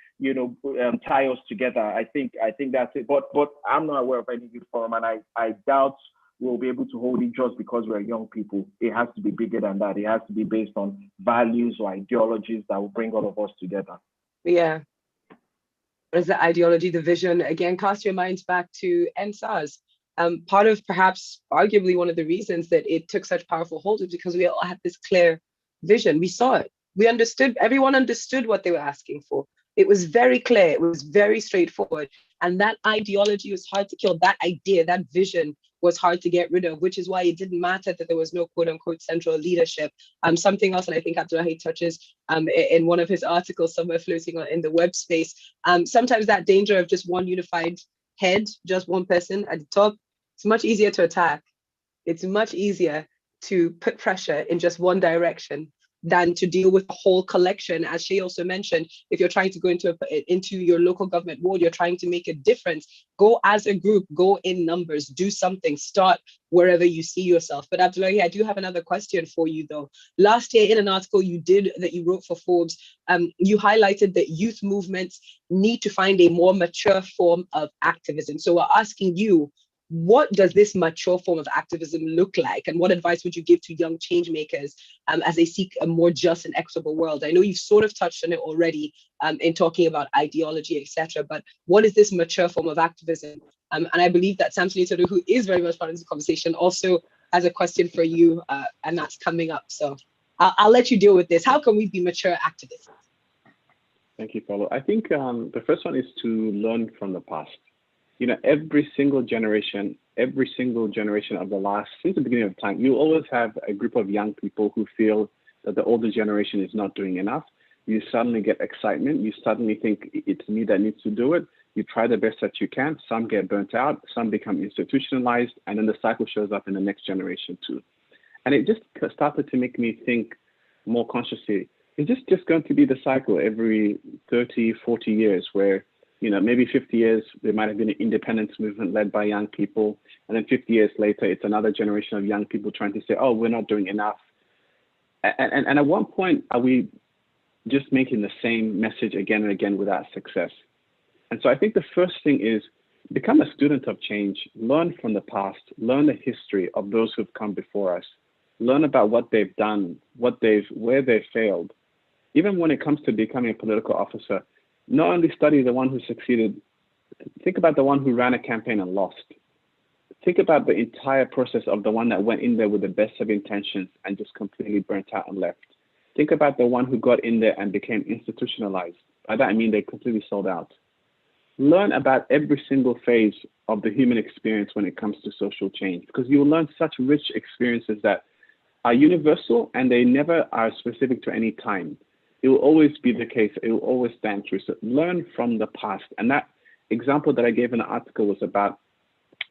[SPEAKER 2] tie us together. I think that's it. But I'm not aware of any youth forum, and I doubt we'll be able to hold it just because we're young people. It has to be bigger than that. It has to be based on values or ideologies that will bring all of us together.
[SPEAKER 1] Yeah. What is the ideology, the vision? Again, cast your minds back to NSAS. Part of perhaps arguably one of the reasons that it took such powerful hold is because we all had this clear vision. We saw it. We understood, everyone understood what they were asking for. It was very clear. It was very straightforward. And that ideology was hard to kill. That idea, that vision was hard to get rid of, which is why it didn't matter that there was no quote unquote central leadership. Something else that I think Abdullahi touches in one of his articles somewhere floating in the web space. Sometimes that danger of just one unified head, just one person at the top, it's much easier to attack. It's much easier to put pressure in just one direction than to deal with the whole collection. As Shay also mentioned, if you're trying to go into your local government ward, you're trying to make a difference, go as a group, go in numbers, do something, start wherever you see yourself. But Abdullahi, I do have another question for you though. Last year in an article that you wrote for Forbes, you highlighted that youth movements need to find a more mature form of activism. So we're asking you, what does this mature form of activism look like? And what advice would you give to young change makers as they seek a more just and equitable world? I know you've sort of touched on it already in talking about ideology, etc. But what is this mature form of activism? And I believe that Samson Itodu, who is very much part of this conversation, also has a question for you, and that's coming up. So I'll let you deal with this. How can we be mature activists?
[SPEAKER 3] Thank you, Paulo. I think the first one is to learn from the past. You know, every single generation of the last, since the beginning of time, you always have a group of young people who feel that the older generation is not doing enough. You suddenly get excitement. You suddenly think it's me that needs to do it. You try the best that you can. Some get burnt out. Some become institutionalized. And then the cycle shows up in the next generation too. And it just started to make me think more consciously. Is this just going to be the cycle every 30, 40 years where, you know, maybe 50 years, there might have been an independence movement led by young people. And then 50 years later, it's another generation of young people trying to say, oh, we're not doing enough. And at one point, are we just making the same message again and again without success? And so I think the first thing is become a student of change, learn from the past, learn the history of those who've come before us, learn about what they've done, where they've failed. Even when it comes to becoming a political officer, not only study the one who succeeded, think about the one who ran a campaign and lost. Think about the entire process of the one that went in there with the best of intentions and just completely burnt out and left. Think about the one who got in there and became institutionalized. By that I mean they completely sold out. Learn about every single phase of the human experience when it comes to social change, because you will learn such rich experiences that are universal and they never are specific to any time. It will always be the case. It will always stand true. So learn from the past. And that example that I gave in the article was about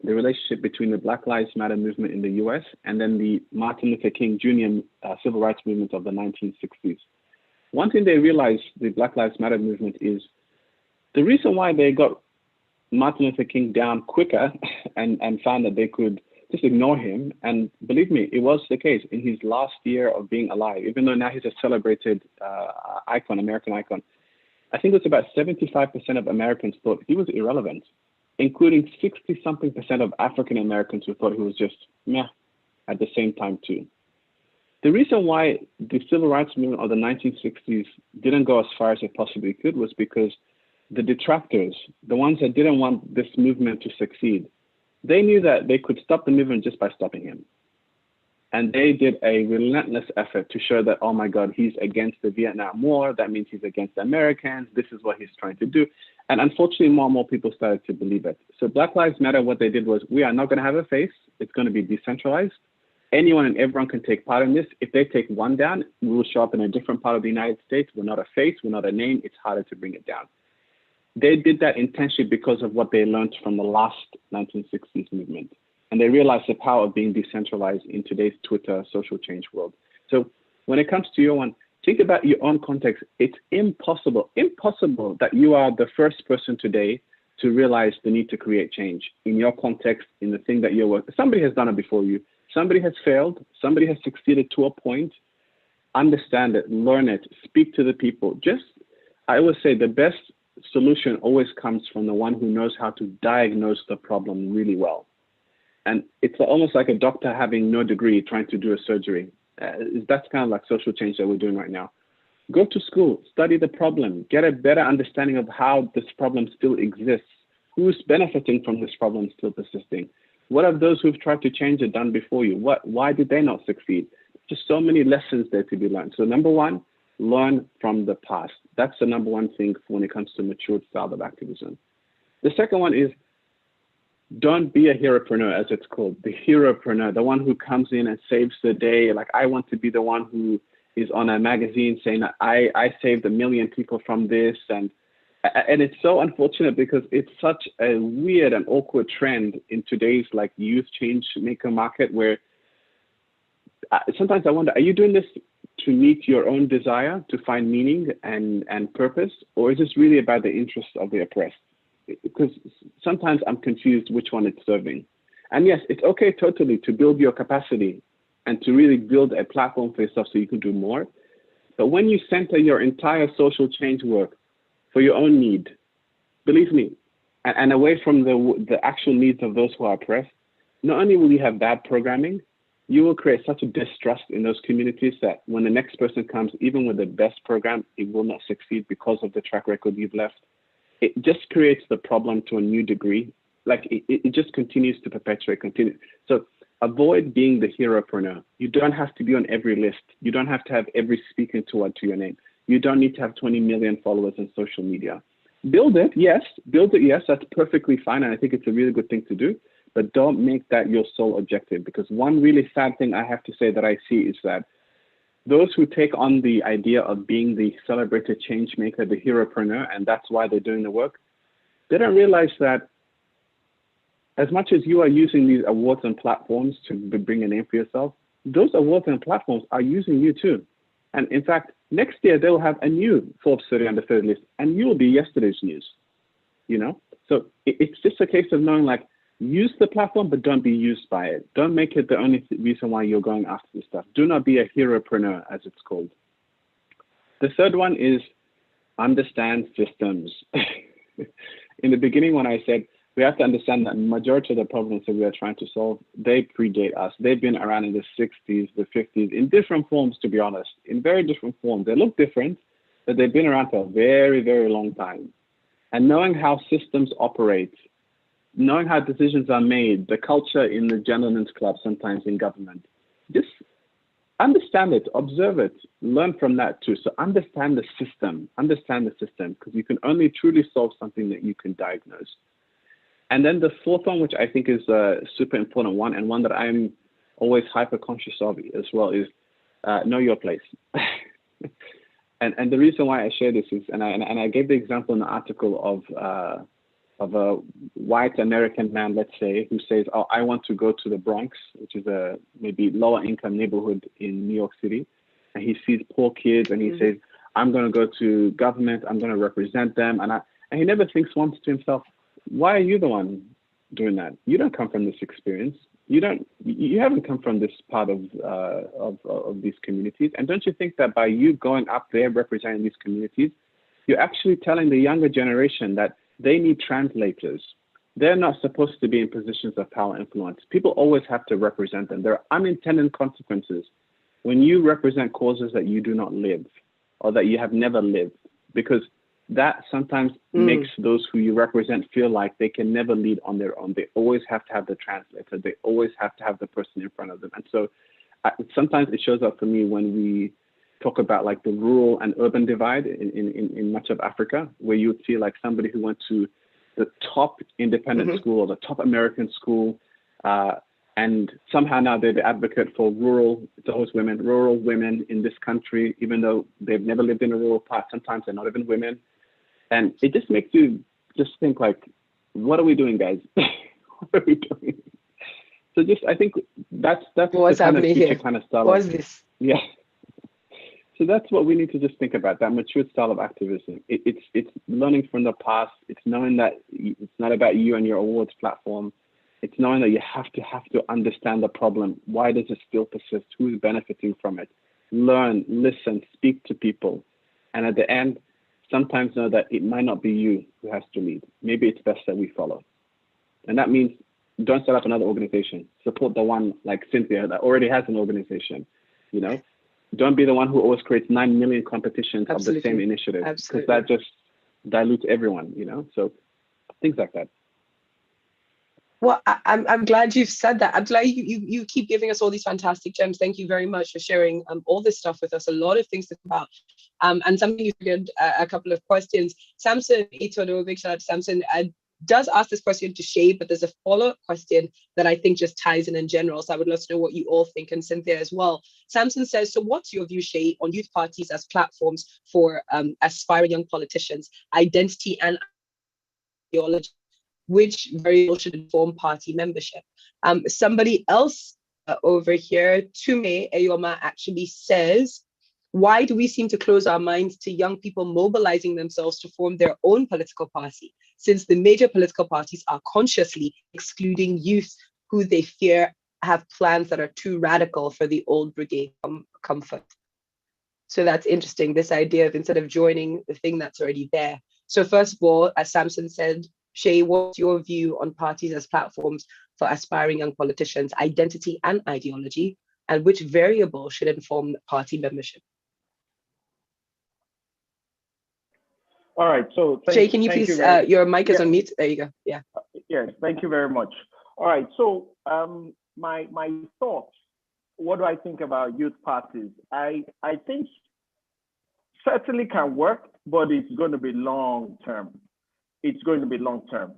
[SPEAKER 3] the relationship between the Black Lives Matter movement in the US and then the Martin Luther King Jr. Civil rights movement of the 1960s. One thing they realized, the Black Lives Matter movement, is the reason why they got Martin Luther King down quicker and found that they could just ignore him. And believe me, it was the case in his last year of being alive, even though now he's a celebrated icon, American icon. I think it was about 75% of Americans thought he was irrelevant, including 60-something% of African Americans who thought he was just meh at the same time too. The reason why the civil rights movement of the 1960s didn't go as far as it possibly could was because the detractors, the ones that didn't want this movement to succeed, they knew that they could stop the movement just by stopping him. And they did a relentless effort to show that, oh my God, he's against the Vietnam War. That means he's against the Americans. This is what he's trying to do. And unfortunately, more and more people started to believe it. So Black Lives Matter, what they did was, we are not going to have a face. It's going to be decentralized. Anyone and everyone can take part in this. If they take one down, we will show up in a different part of the United States. We're not a face. We're not a name. It's harder to bring it down. They did that intentionally because of what they learned from the last 1960s movement. And they realized the power of being decentralized in today's Twitter social change world. So when it comes to your one, think about your own context. It's impossible that you are the first person today to realize the need to create change in your context, in the thing that you're working. Somebody has done it before you. Somebody has failed. Somebody has succeeded to a point. Understand it, learn it, speak to the people. I always say the best solution always comes from the one who knows how to diagnose the problem really well. And it's almost like a doctor having no degree trying to do a surgery. That's kind of like social change that we're doing right now. Go to school, study the problem, get a better understanding of how this problem still exists. Who's benefiting from this problem still persisting? What have those who've tried to change it done before you? Why did they not succeed? Just so many lessons there to be learned. So number one, Learn from the past. That's the number one thing when it comes to matured style of activism. The second one is, don't be a heropreneur, as it's called, the heropreneur, the one who comes in and saves the day. Like, I want to be the one who is on a magazine saying that I saved 1 million people from this. And it's so unfortunate because it's such a weird and awkward trend in today's like youth change maker market, where sometimes I wonder, are you doing this to meet your own desire, to find meaning and purpose? Or is this really about the interests of the oppressed? Because sometimes I'm confused which one it's serving. And yes, it's okay totally to build your capacity and to really build a platform for yourself so you can do more. But when you center your entire social change work for your own need, believe me, and away from the actual needs of those who are oppressed, not only will you have bad programming, you will create such a distrust in those communities that when the next person comes, even with the best program, it will not succeed because of the track record you've left. It just creates the problem to a new degree. Like it just continues to perpetuate, So avoid being the heropreneur. You don't have to be on every list. You don't have to have every speaking tour to your name. You don't need to have 20 million followers on social media. Build it, yes, that's perfectly fine. And I think it's a really good thing to do, but don't make that your sole objective. Because one really sad thing I have to say that I see is that those who take on the idea of being the celebrated change maker, the heropreneur, and that's why they're doing the work, they don't realize that as much as you are using these awards and platforms to bring a name for yourself, those awards and platforms are using you too. And in fact, next year they'll have a new Forbes 30 under 30 list, and you will be yesterday's news, you know? So it's just a case of knowing, like, use the platform, but don't be used by it. Don't make it the only reason why you're going after this stuff. Do not be a heropreneur, as it's called. The third one is understand systems. In the beginning, when I said we have to understand that majority of the problems that we are trying to solve, they predate us. They've been around in the 60s, the 50s, in different forms, to be honest, in very different forms. They look different, but they've been around for a very, very long time. And knowing how systems operate, knowing how decisions are made, the culture in the gentleman's club, sometimes in government, just understand it, observe it, learn from that too. So understand the system, because you can only truly solve something that you can diagnose. And then the fourth one, which I think is a super important one, and one that I'm always hyper conscious of as well, is know your place. and the reason why I share this is, and I gave the example in the article of a white American man, let's say, who says, oh, I want to go to the Bronx, which is a maybe lower income neighborhood in New York City. And he sees poor kids and he says, I'm going to go to government, I'm going to represent them. And he never thinks once to himself, why are you the one doing that? You don't come from this experience. You haven't come from this part of these communities. And don't you think that by you going up there representing these communities, you're actually telling the younger generation that they need translators. They're not supposed to be in positions of power and influence. People always have to represent them. There are unintended consequences when you represent causes that you do not live or that you have never lived, because that sometimes makes those who you represent feel like they can never lead on their own. They always have to have the translator. They always have to have the person in front of them. And so sometimes it shows up for me when we talk about like the rural and urban divide in much of Africa, where you would see like somebody who went to the top independent school or the top American school, and somehow now they're the advocate for rural women in this country, even though they've never lived in a rural part. Sometimes they're not even women. And it just makes you just think like, what are we doing, guys? What are we doing? So just, I think that's
[SPEAKER 1] what's
[SPEAKER 3] the kind of future
[SPEAKER 1] here?
[SPEAKER 3] kind of style.
[SPEAKER 1] What's this?
[SPEAKER 3] Yeah. So that's what we need to just think about, that mature style of activism. It's learning from the past. It's knowing that it's not about you and your awards platform. It's knowing that you have to understand the problem. Why does it still persist? Who's benefiting from it? Learn, listen, speak to people. And at the end, sometimes know that it might not be you who has to lead. Maybe it's best that we follow. And that means don't set up another organization. Support the one like Cynthia that already has an organization, you know? Don't be the one who always creates 9 million competitions of the same initiative, because that just dilutes everyone, you know? So things like that.
[SPEAKER 1] Well, I'm glad you've said that. I'm glad you keep giving us all these fantastic gems. Thank you very much for sharing all this stuff with us. A lot of things to think about. And something you figured a couple of questions. Samson Itono, big shout out to Samson, does ask this question to Shay, but there's a follow-up question that I think just ties in general. So I would love to know what you all think, and Cynthia as well. Samson says, so what's your view, Shay, on youth parties as platforms for aspiring young politicians, identity and ideology, which variable should inform party membership? Somebody else over here, Tume Eyoma, actually says, why do we seem to close our minds to young people mobilizing themselves to form their own political party, since the major political parties are consciously excluding youth who they fear have plans that are too radical for the old brigade comfort? So that's interesting, this idea of instead of joining the thing that's already there. So first of all, as Samson said, Shay, what's your view on parties as platforms for aspiring young politicians, identity and ideology, and which variable should inform party membership?
[SPEAKER 2] All right, so
[SPEAKER 1] Shay, can you please, your mic is on mute. There you go. Yeah.
[SPEAKER 2] Yes, thank you very much. All right, so my thoughts, what do I think about youth parties? I think certainly can work, but it's going to be long term. It's going to be long term.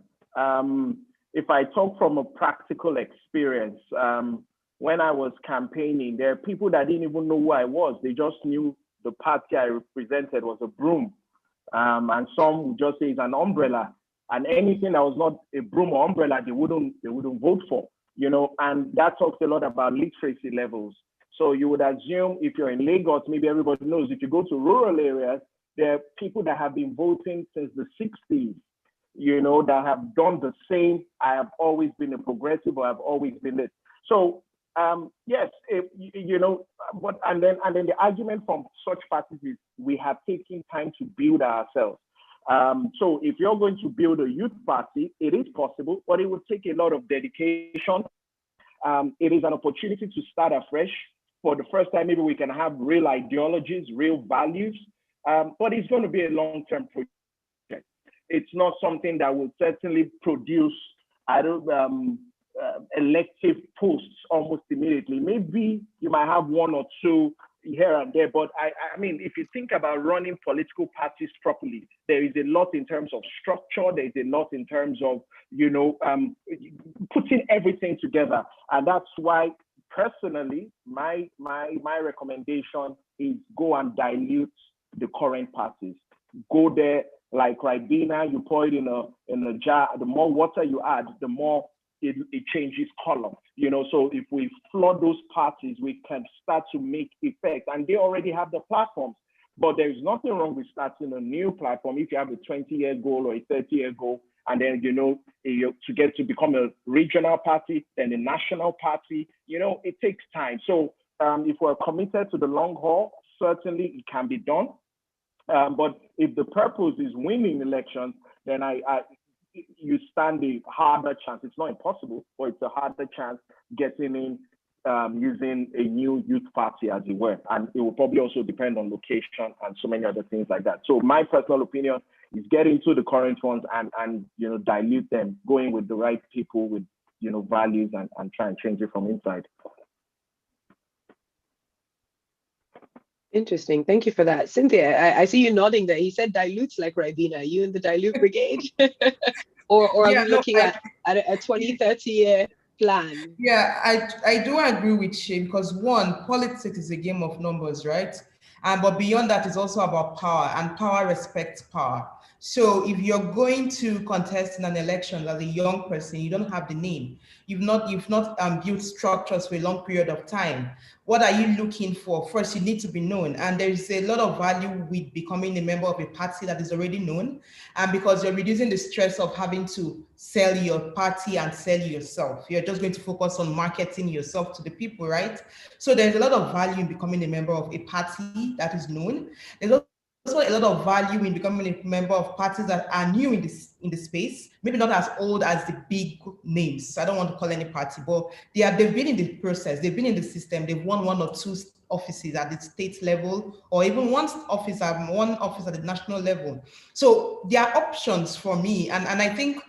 [SPEAKER 2] If I talk from a practical experience, when I was campaigning, there are people that didn't even know who I was. They just knew the party I represented was a broom. And some would just say it's an umbrella, and anything that was not a broom or umbrella, they wouldn't vote for, you know. And that talks a lot about literacy levels. So you would assume if you're in Lagos, maybe everybody knows, if you go to rural areas, there are people that have been voting since the 60s, you know, that have done the same. I have always been a progressive, or I've always been this. So yes, you know, but and then the argument from such parties is we have taken time to build ourselves. So if you're going to build a youth party, it is possible, but it would take a lot of dedication. It is an opportunity to start afresh. For the first time, maybe we can have real ideologies, real values, but it's going to be a long-term project. It's not something that will certainly produce, elective posts almost immediately. Maybe you might have one or two here and there, but I mean, if you think about running political parties properly, there is a lot in terms of structure. There is a lot in terms of, you know, putting everything together. And that's why personally, my recommendation is go and dilute the current parties. Go there like Ribena, you pour it in a jar. The more water you add, the more it changes color, you know. So if we flood those parties, we can start to make effect, and they already have the platforms. But there is nothing wrong with starting a new platform if you have a 20-year goal or a 30-year goal, and then, you know, to get to become a regional party, then a national party, you know, it takes time. So if we're committed to the long haul, certainly it can be done. But if the purpose is winning elections, then you stand a harder chance. It's not impossible, but it's a harder chance getting in using a new youth party, as it were. And it will probably also depend on location and so many other things like that. So my personal opinion is get into the current ones and you know, dilute them, going with the right people with, you know, values, and try and change it from inside.
[SPEAKER 1] Interesting. Thank you for that. Cynthia, I see you nodding there. He said dilutes like Ribena. Are you in the dilute brigade? or are we looking at a 20, 30-year plan?
[SPEAKER 4] Yeah, I do agree with Shay, because one, politics is a game of numbers, right? But beyond that, it's also about power, and power respects power. So if you're going to contest in an election as a young person, you don't have the name, you've not built structures for a long period of time. What are you looking for? First, you need to be known. And there's a lot of value with becoming a member of a party that is already known. And because you're reducing the stress of having to sell your party and sell yourself. You're just going to focus on marketing yourself to the people, right? So there's a lot of value in becoming a member of a party that is known. There's also a lot of value in becoming a member of parties that are new in the space, maybe not as old as the big names. I don't want to call any party, but they've been in the process, they've been in the system, they've won one or two offices at the state level, or even one office at the national level. So there are options for me, and I think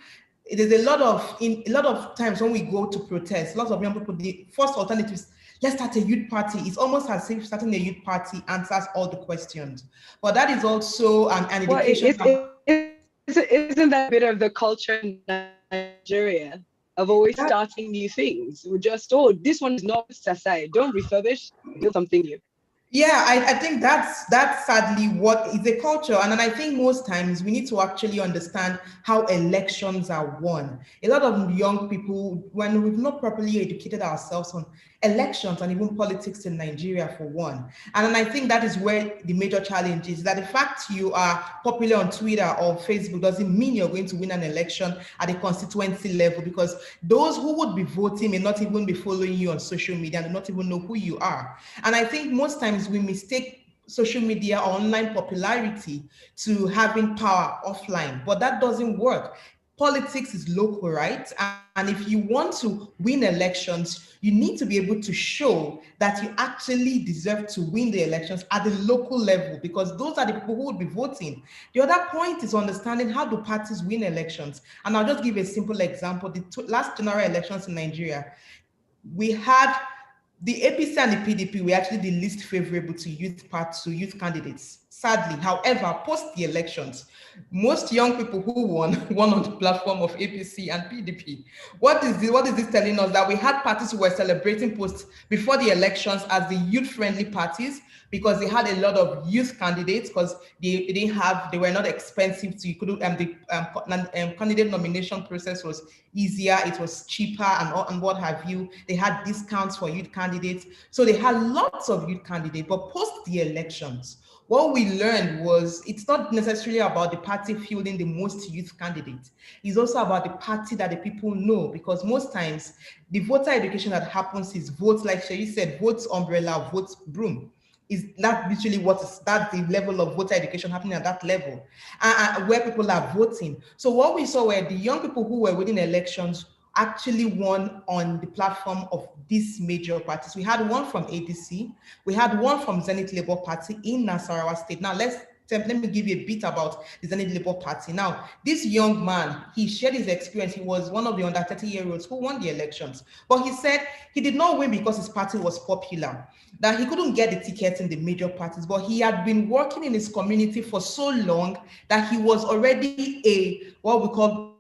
[SPEAKER 4] there's a lot of times when we go to protest, lots of young people, the first alternative is let's start a youth party. It's almost as if starting a youth party answers all the questions. But that is also an indication.
[SPEAKER 1] Isn't that a bit of the culture in Nigeria of always starting new things? We're just, oh, this one is not aside. Don't refurbish, build something new.
[SPEAKER 4] Yeah, I think that's sadly what is a culture. And then I think most times we need to actually understand how elections are won. A lot of young people, when we've not properly educated ourselves on elections and even politics in Nigeria for one. And then I think that is where the major challenge is, that the fact you are popular on Twitter or Facebook doesn't mean you're going to win an election at a constituency level, because those who would be voting may not even be following you on social media and not even know who you are. And I think most times we mistake social media or online popularity to having power offline, but that doesn't work. Politics is local, right? And if you want to win elections, you need to be able to show that you actually deserve to win the elections at the local level, because those are the people who would be voting. The other point is understanding how do parties win elections. And I'll just give a simple example. The last general elections in Nigeria, we had the APC and the PDP were actually the least favorable to youth candidates. Sadly, however, post the elections, most young people who won on the platform of APC and PDP. What is this telling us? That we had parties who were celebrating before the elections as the youth-friendly parties, because they had a lot of youth candidates, because they were not expensive. So you could candidate nomination process was easier, it was cheaper, and what have you. They had discounts for youth candidates. So they had lots of youth candidates. But post the elections, what we learned was it's not necessarily about the party fielding the most youth candidates. It's also about the party that the people know, because most times the voter education that happens is votes, like Sherry said, votes umbrella, votes broom. Is that literally that's the level of voter education happening at that level, where people are voting. So what we saw were the young people who were winning elections actually won on the platform of these major parties. We had one from ADC, we had one from Zenith Labour Party in Nasarawa State. Now let me give you a bit about the Zenith Labour Party. Now, this young man, he shared his experience. He was one of the under 30-year-olds who won the elections. But he said he did not win because his party was popular, that he couldn't get the tickets in the major parties, but he had been working in his community for so long that he was already what we call,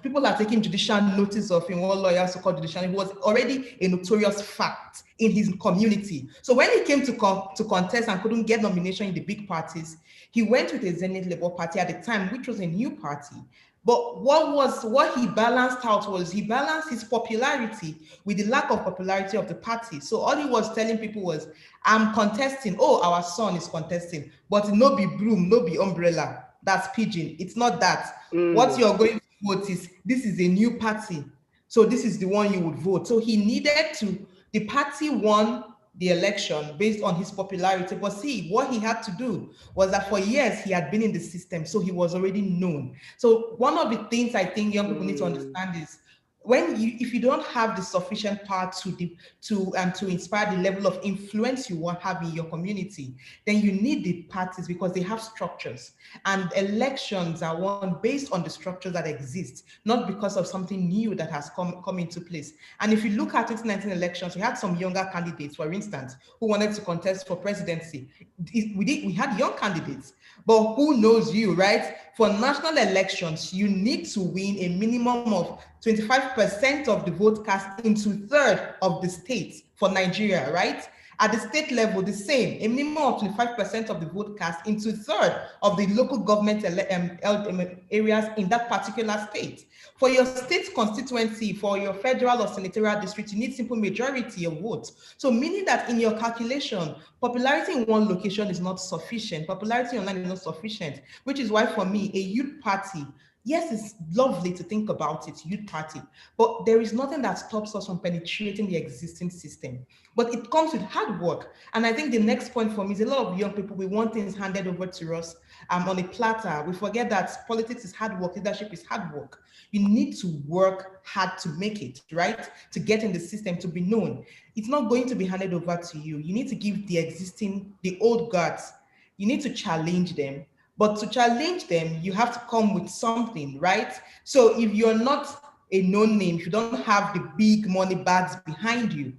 [SPEAKER 4] people are taking judicial notice of him, what lawyers call judicial. He was already a notorious fact in his community. So when he came to contest and couldn't get nomination in the big parties, he went with a Zenith Labour Party at the time, which was a new party. But what he balanced out was he balanced his popularity with the lack of popularity of the party. So all he was telling people was, I'm contesting. Oh, our son is contesting, but no be broom, no be umbrella. That's pidgin. It's not that. What you're going to vote is, this is a new party, so this is the one you would vote. So he needed to, the party won the election based on his popularity. But see, what he had to do was that for years he had been in the system, so he was already known. So one of the things I think young people need to understand is, if you don't have the sufficient power to inspire the level of influence you want to have in your community, then you need the parties, because they have structures, and elections are won based on the structures that exist, not because of something new that has come into place. And if you look at 2019 elections, we had some younger candidates, for instance, who wanted to contest for presidency. We had young candidates, but who knows you, right? For national elections, you need to win a minimum of 25% of the vote cast in 2/3 of the states for Nigeria, right? At the state level, the same, a minimum of 25% of the vote cast in 2/3 of the local government areas in that particular state. For your state constituency, for your federal or senatorial district, you need simple majority of votes. So meaning that in your calculation, popularity in one location is not sufficient. Popularity online is not sufficient, which is why for me, a youth party, yes, it's lovely to think about it, youth party, but there is nothing that stops us from penetrating the existing system. But it comes with hard work. And I think the next point for me is a lot of young people, we want things handed over to us on a platter. We forget that politics is hard work, leadership is hard work. You need to work hard to make it, right? To get in the system, to be known. It's not going to be handed over to you. You need to give the old guards, you need to challenge them. But to challenge them, you have to come with something, right? So if you're not a known name, if you don't have the big money bags behind you,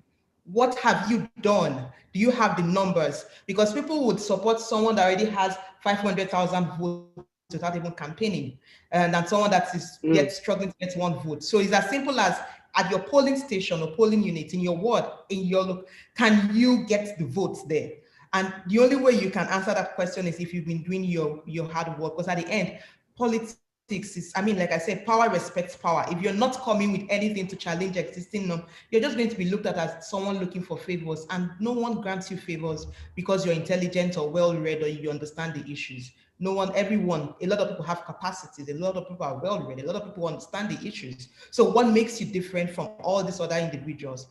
[SPEAKER 4] what have you done? Do you have the numbers? Because people would support someone that already has 500,000 votes without even campaigning, and then someone that is yet struggling to get one vote. So it's as simple as at your polling station or polling unit in your ward, in your look, can you get the votes there? And the only way you can answer that question is if you've been doing your hard work, because at the end, politics is, I mean, like I said, power respects power. If you're not coming with anything to challenge existing norm, you're just going to be looked at as someone looking for favors, and no one grants you favors because you're intelligent or well-read or you understand the issues. No one, everyone, a lot of people have capacities, a lot of people are well-read, a lot of people understand the issues. So what makes you different from all these other individuals?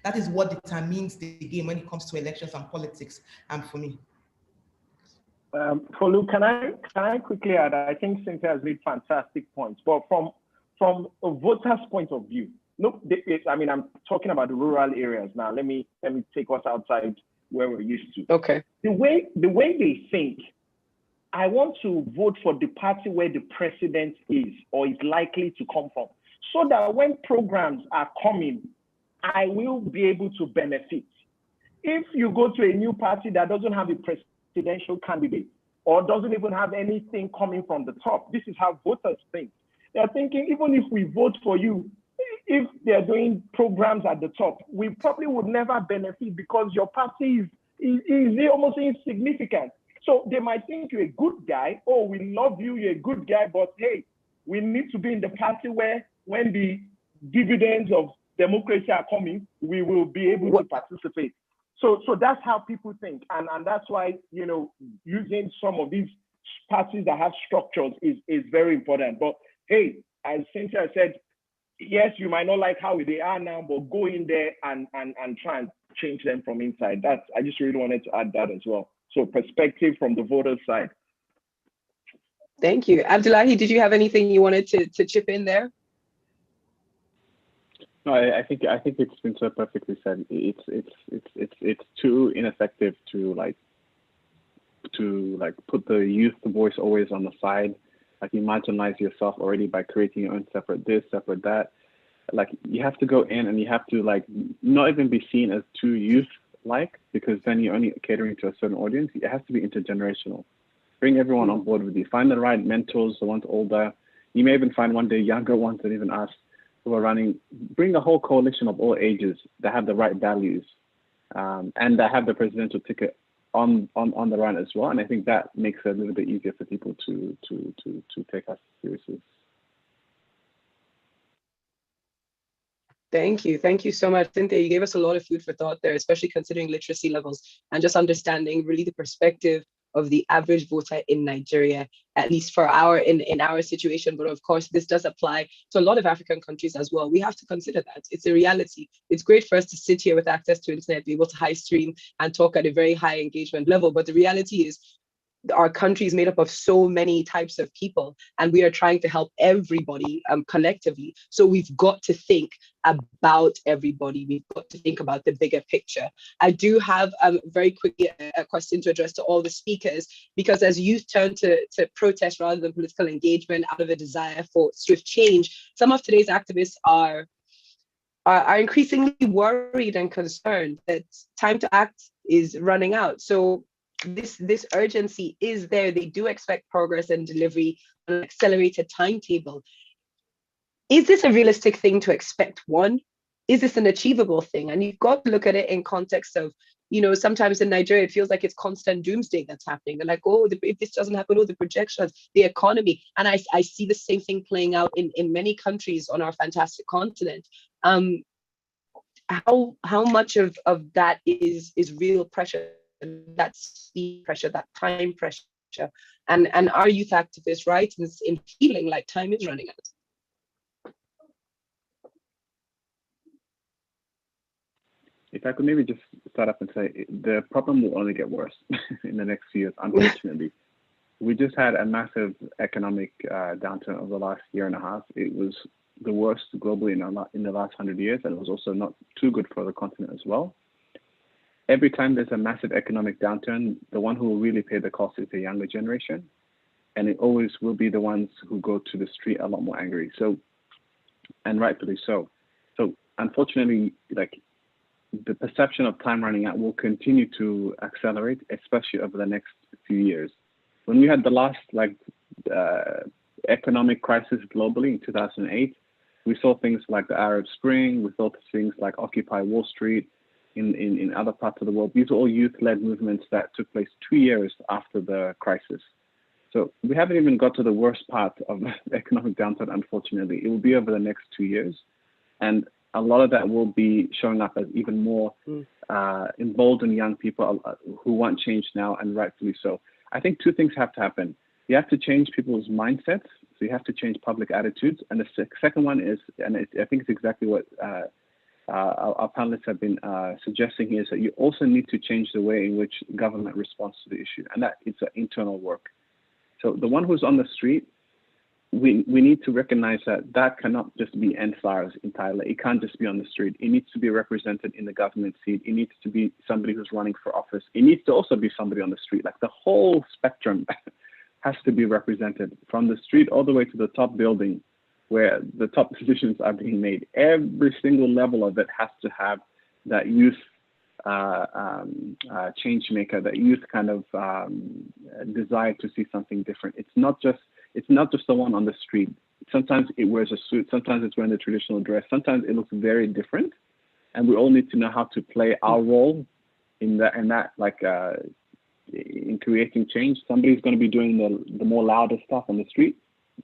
[SPEAKER 4] That is what determines the game when it comes to elections and politics, for me.
[SPEAKER 2] Folu, can I quickly add? I think Cynthia has made fantastic points, but from a voter's point of view, look, I mean, I'm talking about the rural areas now. Let me take us outside where we're used to.
[SPEAKER 1] Okay.
[SPEAKER 2] The way they think, I want to vote for the party where the president is or is likely to come from, so that when programs are coming, I will be able to benefit. If you go to a new party that doesn't have a presidential candidate or doesn't even have anything coming from the top, this is how voters think. They're thinking, even if we vote for you, if they're doing programs at the top, we probably would never benefit because your party is almost insignificant. So they might think you're a good guy. Oh, we love you, you're a good guy, but hey, we need to be in the party where when the dividends of democracy are coming, we will be able to participate. So that's how people think. And that's why, you know, using some of these parties that have structures is very important. But hey, as Cynthia said, yes, you might not like how they are now, but go in there and try and change them from inside. I just really wanted to add that as well. So perspective from the voters' side.
[SPEAKER 1] Thank you. Abdullahi, did you have anything you wanted to chip in there?
[SPEAKER 3] No, I think it's been so perfectly said. It's too ineffective to put the youth voice always on the side. Like, you marginalize yourself already by creating your own separate this, separate that. Like, you have to go in and you have to like not even be seen as too youth-like, because then you're only catering to a certain audience. It has to be intergenerational. Bring everyone on board with you. Find the right mentors, the ones older. You may even find one day younger ones than even us who are running. Bring a whole coalition of all ages that have the right values, and that have the presidential ticket on the run as well. And I think that makes it a little bit easier for people to take us seriously.
[SPEAKER 1] Thank you. Thank you so much, Cynthia. You gave us a lot of food for thought there, especially considering literacy levels and just understanding really the perspective of the average voter in Nigeria, at least for in our situation. But of course, this does apply to a lot of African countries as well. We have to consider that. It's a reality. It's great for us to sit here with access to internet, be able to high stream and talk at a very high engagement level. But the reality is, our country is made up of so many types of people, and we are trying to help everybody collectively. So we've got to think about everybody. We've got to think about the bigger picture. I do have very quickly a question to address to all the speakers, because as youth turn to protest rather than political engagement out of a desire for swift change, some of today's activists are increasingly worried and concerned that time to act is running out. So this urgency is there. They do expect progress and delivery on an accelerated timetable. Is this a realistic thing to expect? One, is this an achievable thing? And you've got to look at it in context of, you know, sometimes in Nigeria, it feels like it's constant doomsday that's happening. They're like, oh, if this doesn't happen, oh, the projections, the economy. And I see the same thing playing out in many countries on our fantastic continent. How much of that is real pressure? That speed pressure, that time pressure, and our youth activists right in feeling like time is running out?
[SPEAKER 3] If I could maybe just start up and say, the problem will only get worse in the next few years, unfortunately. We just had a massive economic downturn over the last year and a half. It was the worst globally in the last 100 years, and it was also not too good for the continent as well. Every time there's a massive economic downturn, the one who will really pay the cost is the younger generation. And it always will be the ones who go to the street a lot more angry. So, and rightfully so. So unfortunately, like, the perception of time running out will continue to accelerate, especially over the next few years. When we had the last economic crisis globally in 2008, we saw things like the Arab Spring, we saw things like Occupy Wall Street in other parts of the world. These are all youth-led movements that took place 2 years after the crisis. So we haven't even got to the worst part of the economic downturn, unfortunately. It will be over the next 2 years. And a lot of that will be showing up as even more emboldened young people who want change now, and rightfully so. I think two things have to happen. You have to change people's mindsets. So you have to change public attitudes. And the second one is, and I think it's exactly what our panelists have been suggesting here, is that you also need to change the way in which government responds to the issue. And that it's an internal work. So the one who's on the street, we need to recognize that cannot just be NFLARS entirely. It can't just be on the street. It needs to be represented in the government seat. It needs to be somebody who's running for office. It needs to also be somebody on the street. Like the whole spectrum has to be represented, from the street all the way to the top building where the top decisions are being made. Every single level of it has to have that youth change maker, that youth kind of desire to see something different. It's not just the one on the street. Sometimes it wears a suit, sometimes it's wearing the traditional dress, sometimes it looks very different. And we all need to know how to play our role in that, in creating change. Somebody's going to be doing the more louder stuff on the street.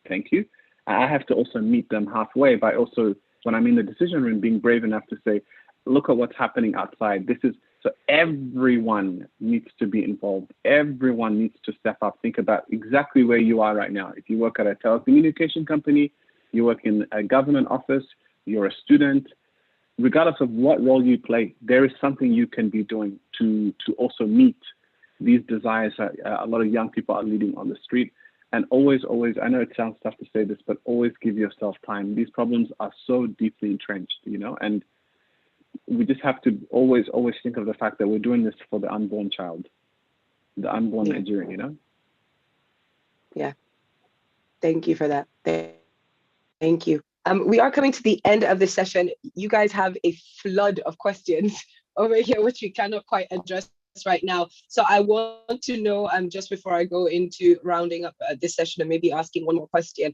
[SPEAKER 3] Thank you. I have to also meet them halfway by also, when I'm in the decision room, being brave enough to say, look at what's happening outside. So everyone needs to be involved. Everyone needs to step up. Think about exactly where you are right now. If you work at a telecommunication company, you work in a government office, you're a student, regardless of what role you play, there is something you can be doing to also meet these desires that a lot of young people are leading on the street. And always, I know it sounds tough to say this, but always give yourself time. These problems are so deeply entrenched, and we just have to always think of the fact that we're doing this for the unborn child, the unborn Nigerian,
[SPEAKER 1] Yeah. Thank you for that. Thank you. We are coming to the end of the session. You guys have a flood of questions over here, which we cannot quite address right now. So I want to know, just before I go into rounding up this session and maybe asking one more question,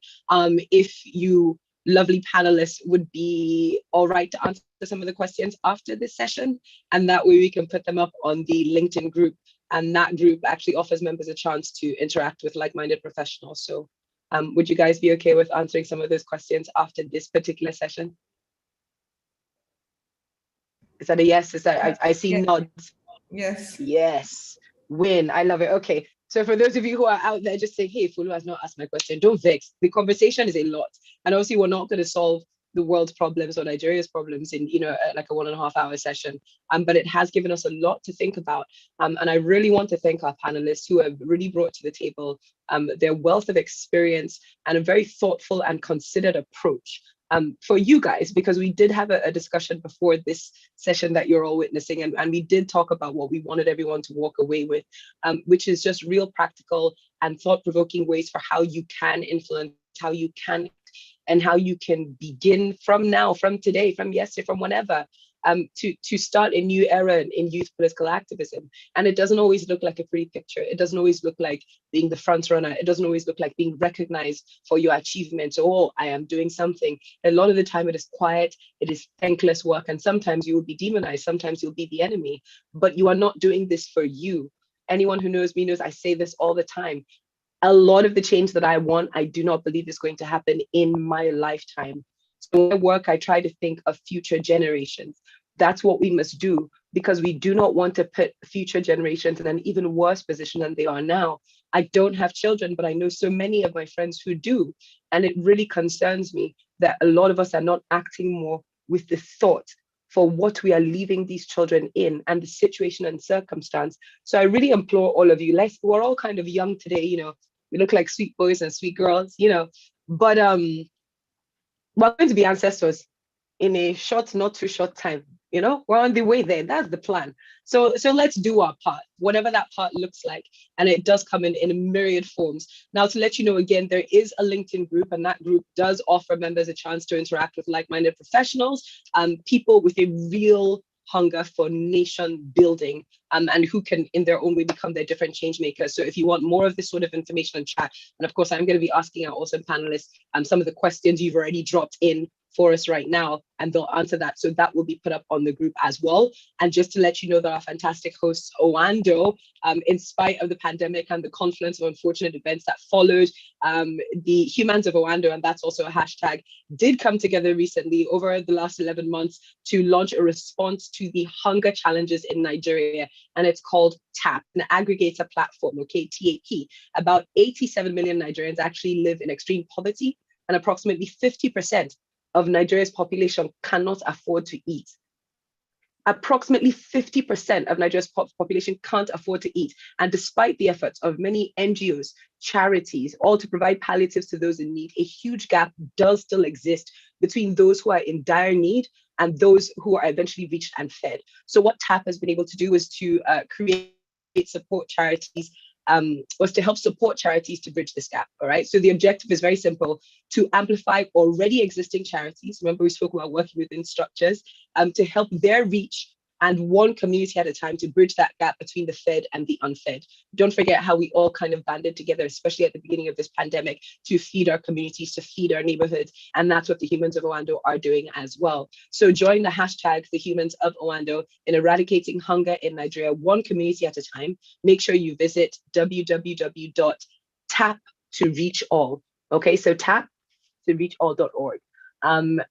[SPEAKER 1] if you lovely panelists would be all right to answer some of the questions after this session, and that way we can put them up on the LinkedIn group, and that group actually offers members a chance to interact with like-minded professionals. So would you guys be okay with answering some of those questions after this particular session? Is that a yes? Is that I see nods?
[SPEAKER 4] Yes.
[SPEAKER 1] Yes. Win. I love it. Okay. So for those of you who are out there just saying, hey, Fulu has not asked my question, don't vex. The conversation is a lot. And obviously we're not going to solve the world's problems or Nigeria's problems in, like a 1.5 hour session. But it has given us a lot to think about. And I really want to thank our panelists who have really brought to the table their wealth of experience and a very thoughtful and considered approach for you guys, because we did have a discussion before this session that you're all witnessing, and we did talk about what we wanted everyone to walk away with, which is just real practical and thought-provoking ways for how you can influence, how you can, and how you can begin from now, from today, from yesterday, from whenever, to start a new era in youth political activism. And it doesn't always look like a pretty picture. It doesn't always look like being the front runner. It doesn't always look like being recognized for your achievements. Oh, I am doing something. A lot of the time it is quiet, it is thankless work, and sometimes you will be demonized, sometimes you'll be the enemy, but you are not doing this for you. Anyone who knows me knows I say this all the time. A lot of the change that I want, I do not believe is going to happen in my lifetime. So when I work, I try to think of future generations. That's what we must do, because we do not want to put future generations in an even worse position than they are now. I don't have children, but I know so many of my friends who do. And it really concerns me that a lot of us are not acting more with the thought for what we are leaving these children in and the situation and circumstance. So I really implore all of you, we're all kind of young today, we look like sweet boys and sweet girls, but we're going to be ancestors in a short, not too short time. We're on the way there. That's the plan. So let's do our part, whatever that part looks like. And it does come in a myriad forms. Now, to let you know, again, there is a LinkedIn group, and that group does offer members a chance to interact with like-minded professionals, people with a real hunger for nation building, and who can in their own way become their different change makers. So if you want more of this sort of information on chat, and of course I'm going to be asking our awesome panelists some of the questions you've already dropped in for us right now, and they'll answer that. So that will be put up on the group as well. And just to let you know that our fantastic host, Owando, in spite of the pandemic and the confluence of unfortunate events that followed, the Humans of Owando, and that's also a hashtag, did come together recently over the last 11 months to launch a response to the hunger challenges in Nigeria. And it's called TAP, an aggregator platform, okay, TAP. About 87 million Nigerians actually live in extreme poverty, and approximately 50% of Nigeria's population cannot afford to eat. Approximately 50% of Nigeria's population can't afford to eat. And despite the efforts of many NGOs, charities, all to provide palliatives to those in need, a huge gap does still exist between those who are in dire need and those who are eventually reached and fed. So what TAP has been able to do is to create support charities, was to help support charities to bridge this gap, all right? So the objective is very simple, to amplify already existing charities. Remember, we spoke about working within structures, to help their reach and one community at a time to bridge that gap between the fed and the unfed. Don't forget how we all kind of banded together, especially at the beginning of this pandemic, to feed our communities, to feed our neighborhoods. And that's what the Humans of Owando are doing as well. So join the hashtag, the Humans of Owando, in eradicating hunger in Nigeria, one community at a time. Make sure you visit www.taptoreachall. Okay, so taptoreachall.org.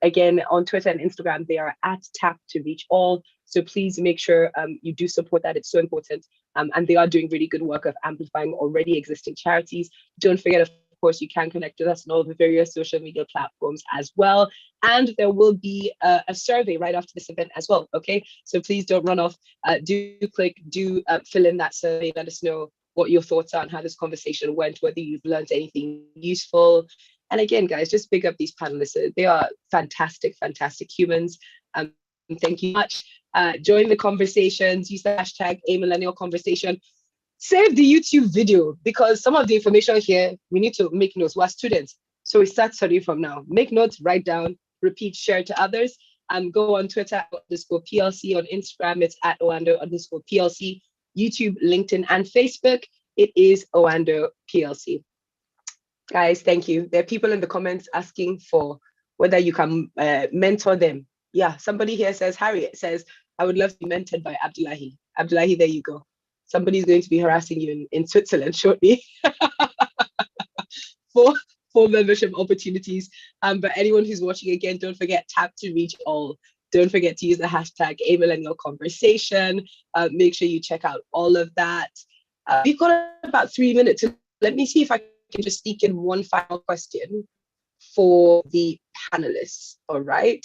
[SPEAKER 1] Again, on Twitter and Instagram, they are at Tap to Reach All. So please make sure you do support that. It's so important. And they are doing really good work of amplifying already existing charities. Don't forget, of course, you can connect with us on all the various social media platforms as well. And there will be a survey right after this event as well. Okay, so please don't run off. Do fill in that survey. Let us know what your thoughts are on how this conversation went, whether you've learned anything useful. And again, guys, just big up these panelists. They are fantastic, fantastic humans. Thank you much. Join the conversations, use the hashtag #AMillennialConversation. Save the YouTube video, because some of the information here, we need to make notes. We're students, so we start studying from now. Make notes, write down, repeat, share to others. Go on Twitter, _PLC. On Instagram, it's at Owando_PLC. YouTube, LinkedIn, and Facebook, it is Owando PLC. Guys, thank you. There are people in the comments asking for whether you can mentor them. Yeah, somebody here says, Harriet says, I would love to be mentored by Abdullahi. Abdullahi, there you go. Somebody's going to be harassing you in Switzerland shortly for membership opportunities. But anyone who's watching, again, don't forget, Tap to Reach All. Don't forget to use the hashtag #AMillennialConversation. Make sure you check out all of that. We've got about 3 minutes. Let me see if I can just sneak in one final question for the panelists. All right,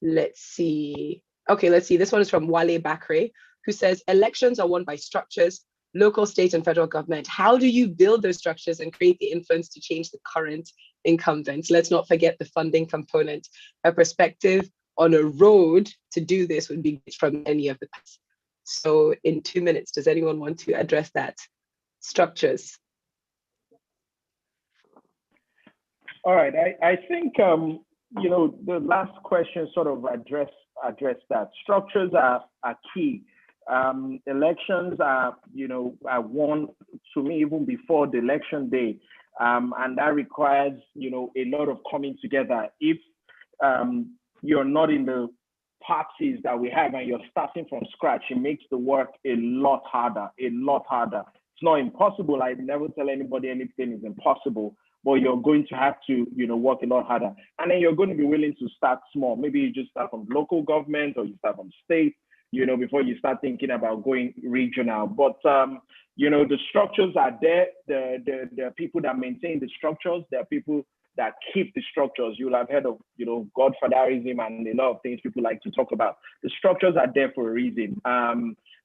[SPEAKER 1] let's see. Okay, let's see. This one is from Wale Bakre, who says, elections are won by structures, local, state, and federal government. How do you build those structures and create the influence to change the current incumbents? Let's not forget the funding component. A perspective on a road to do this would be from any of the past. So in 2 minutes, does anyone want to address that? Structures.
[SPEAKER 2] All right, I think, you know, the last question sort of addressed that. Structures are key. Elections are, you know, are won, to me, even before the election day. And that requires, you know, a lot of coming together. If you're not in the parties that we have and you're starting from scratch, it makes the work a lot harder, a lot harder. It's not impossible. I never tell anybody anything is impossible, but you're going to have to, you know, work a lot harder. And then you're going to be willing to start small. Maybe you just start from local government or you start from state, you know, before you start thinking about going regional. But, you know, the structures are there. There are people that maintain the structures. There are people that keep the structures. You'll have heard of, you know, godfatherism and a lot of things people like to talk about. The structures are there for a reason.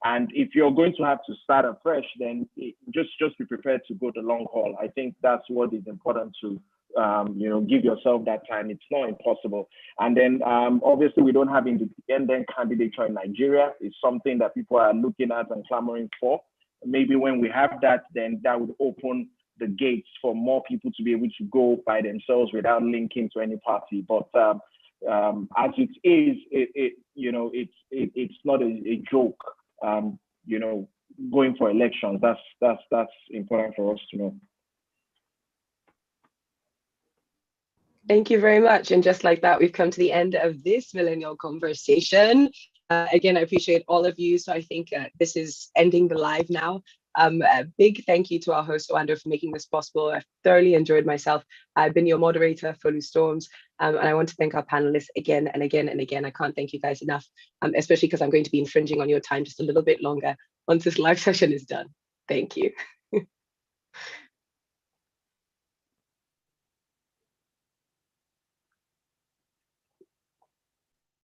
[SPEAKER 2] And if you're going to have to start afresh, then just be prepared to go the long haul. I think that's what is important to, you know, give yourself that time. It's not impossible. And then obviously we don't have independent candidature in Nigeria. It's something that people are looking at and clamoring for. Maybe when we have that, then that would open the gates for more people to be able to go by themselves without linking to any party. But as it is, it's not a joke. Going for elections, that's important for us to know.
[SPEAKER 1] Thank you very much. And just like that, we've come to the end of this Millennial conversation. Again, I appreciate all of you. So I think this is ending the live now. A big thank you to our host, Owando, for making this possible. I've thoroughly enjoyed myself. I've been your moderator, Folu Storms, and I want to thank our panelists again and again and again. I can't thank you guys enough, especially because I'm going to be infringing on your time just a little bit longer once this live session is done. Thank you.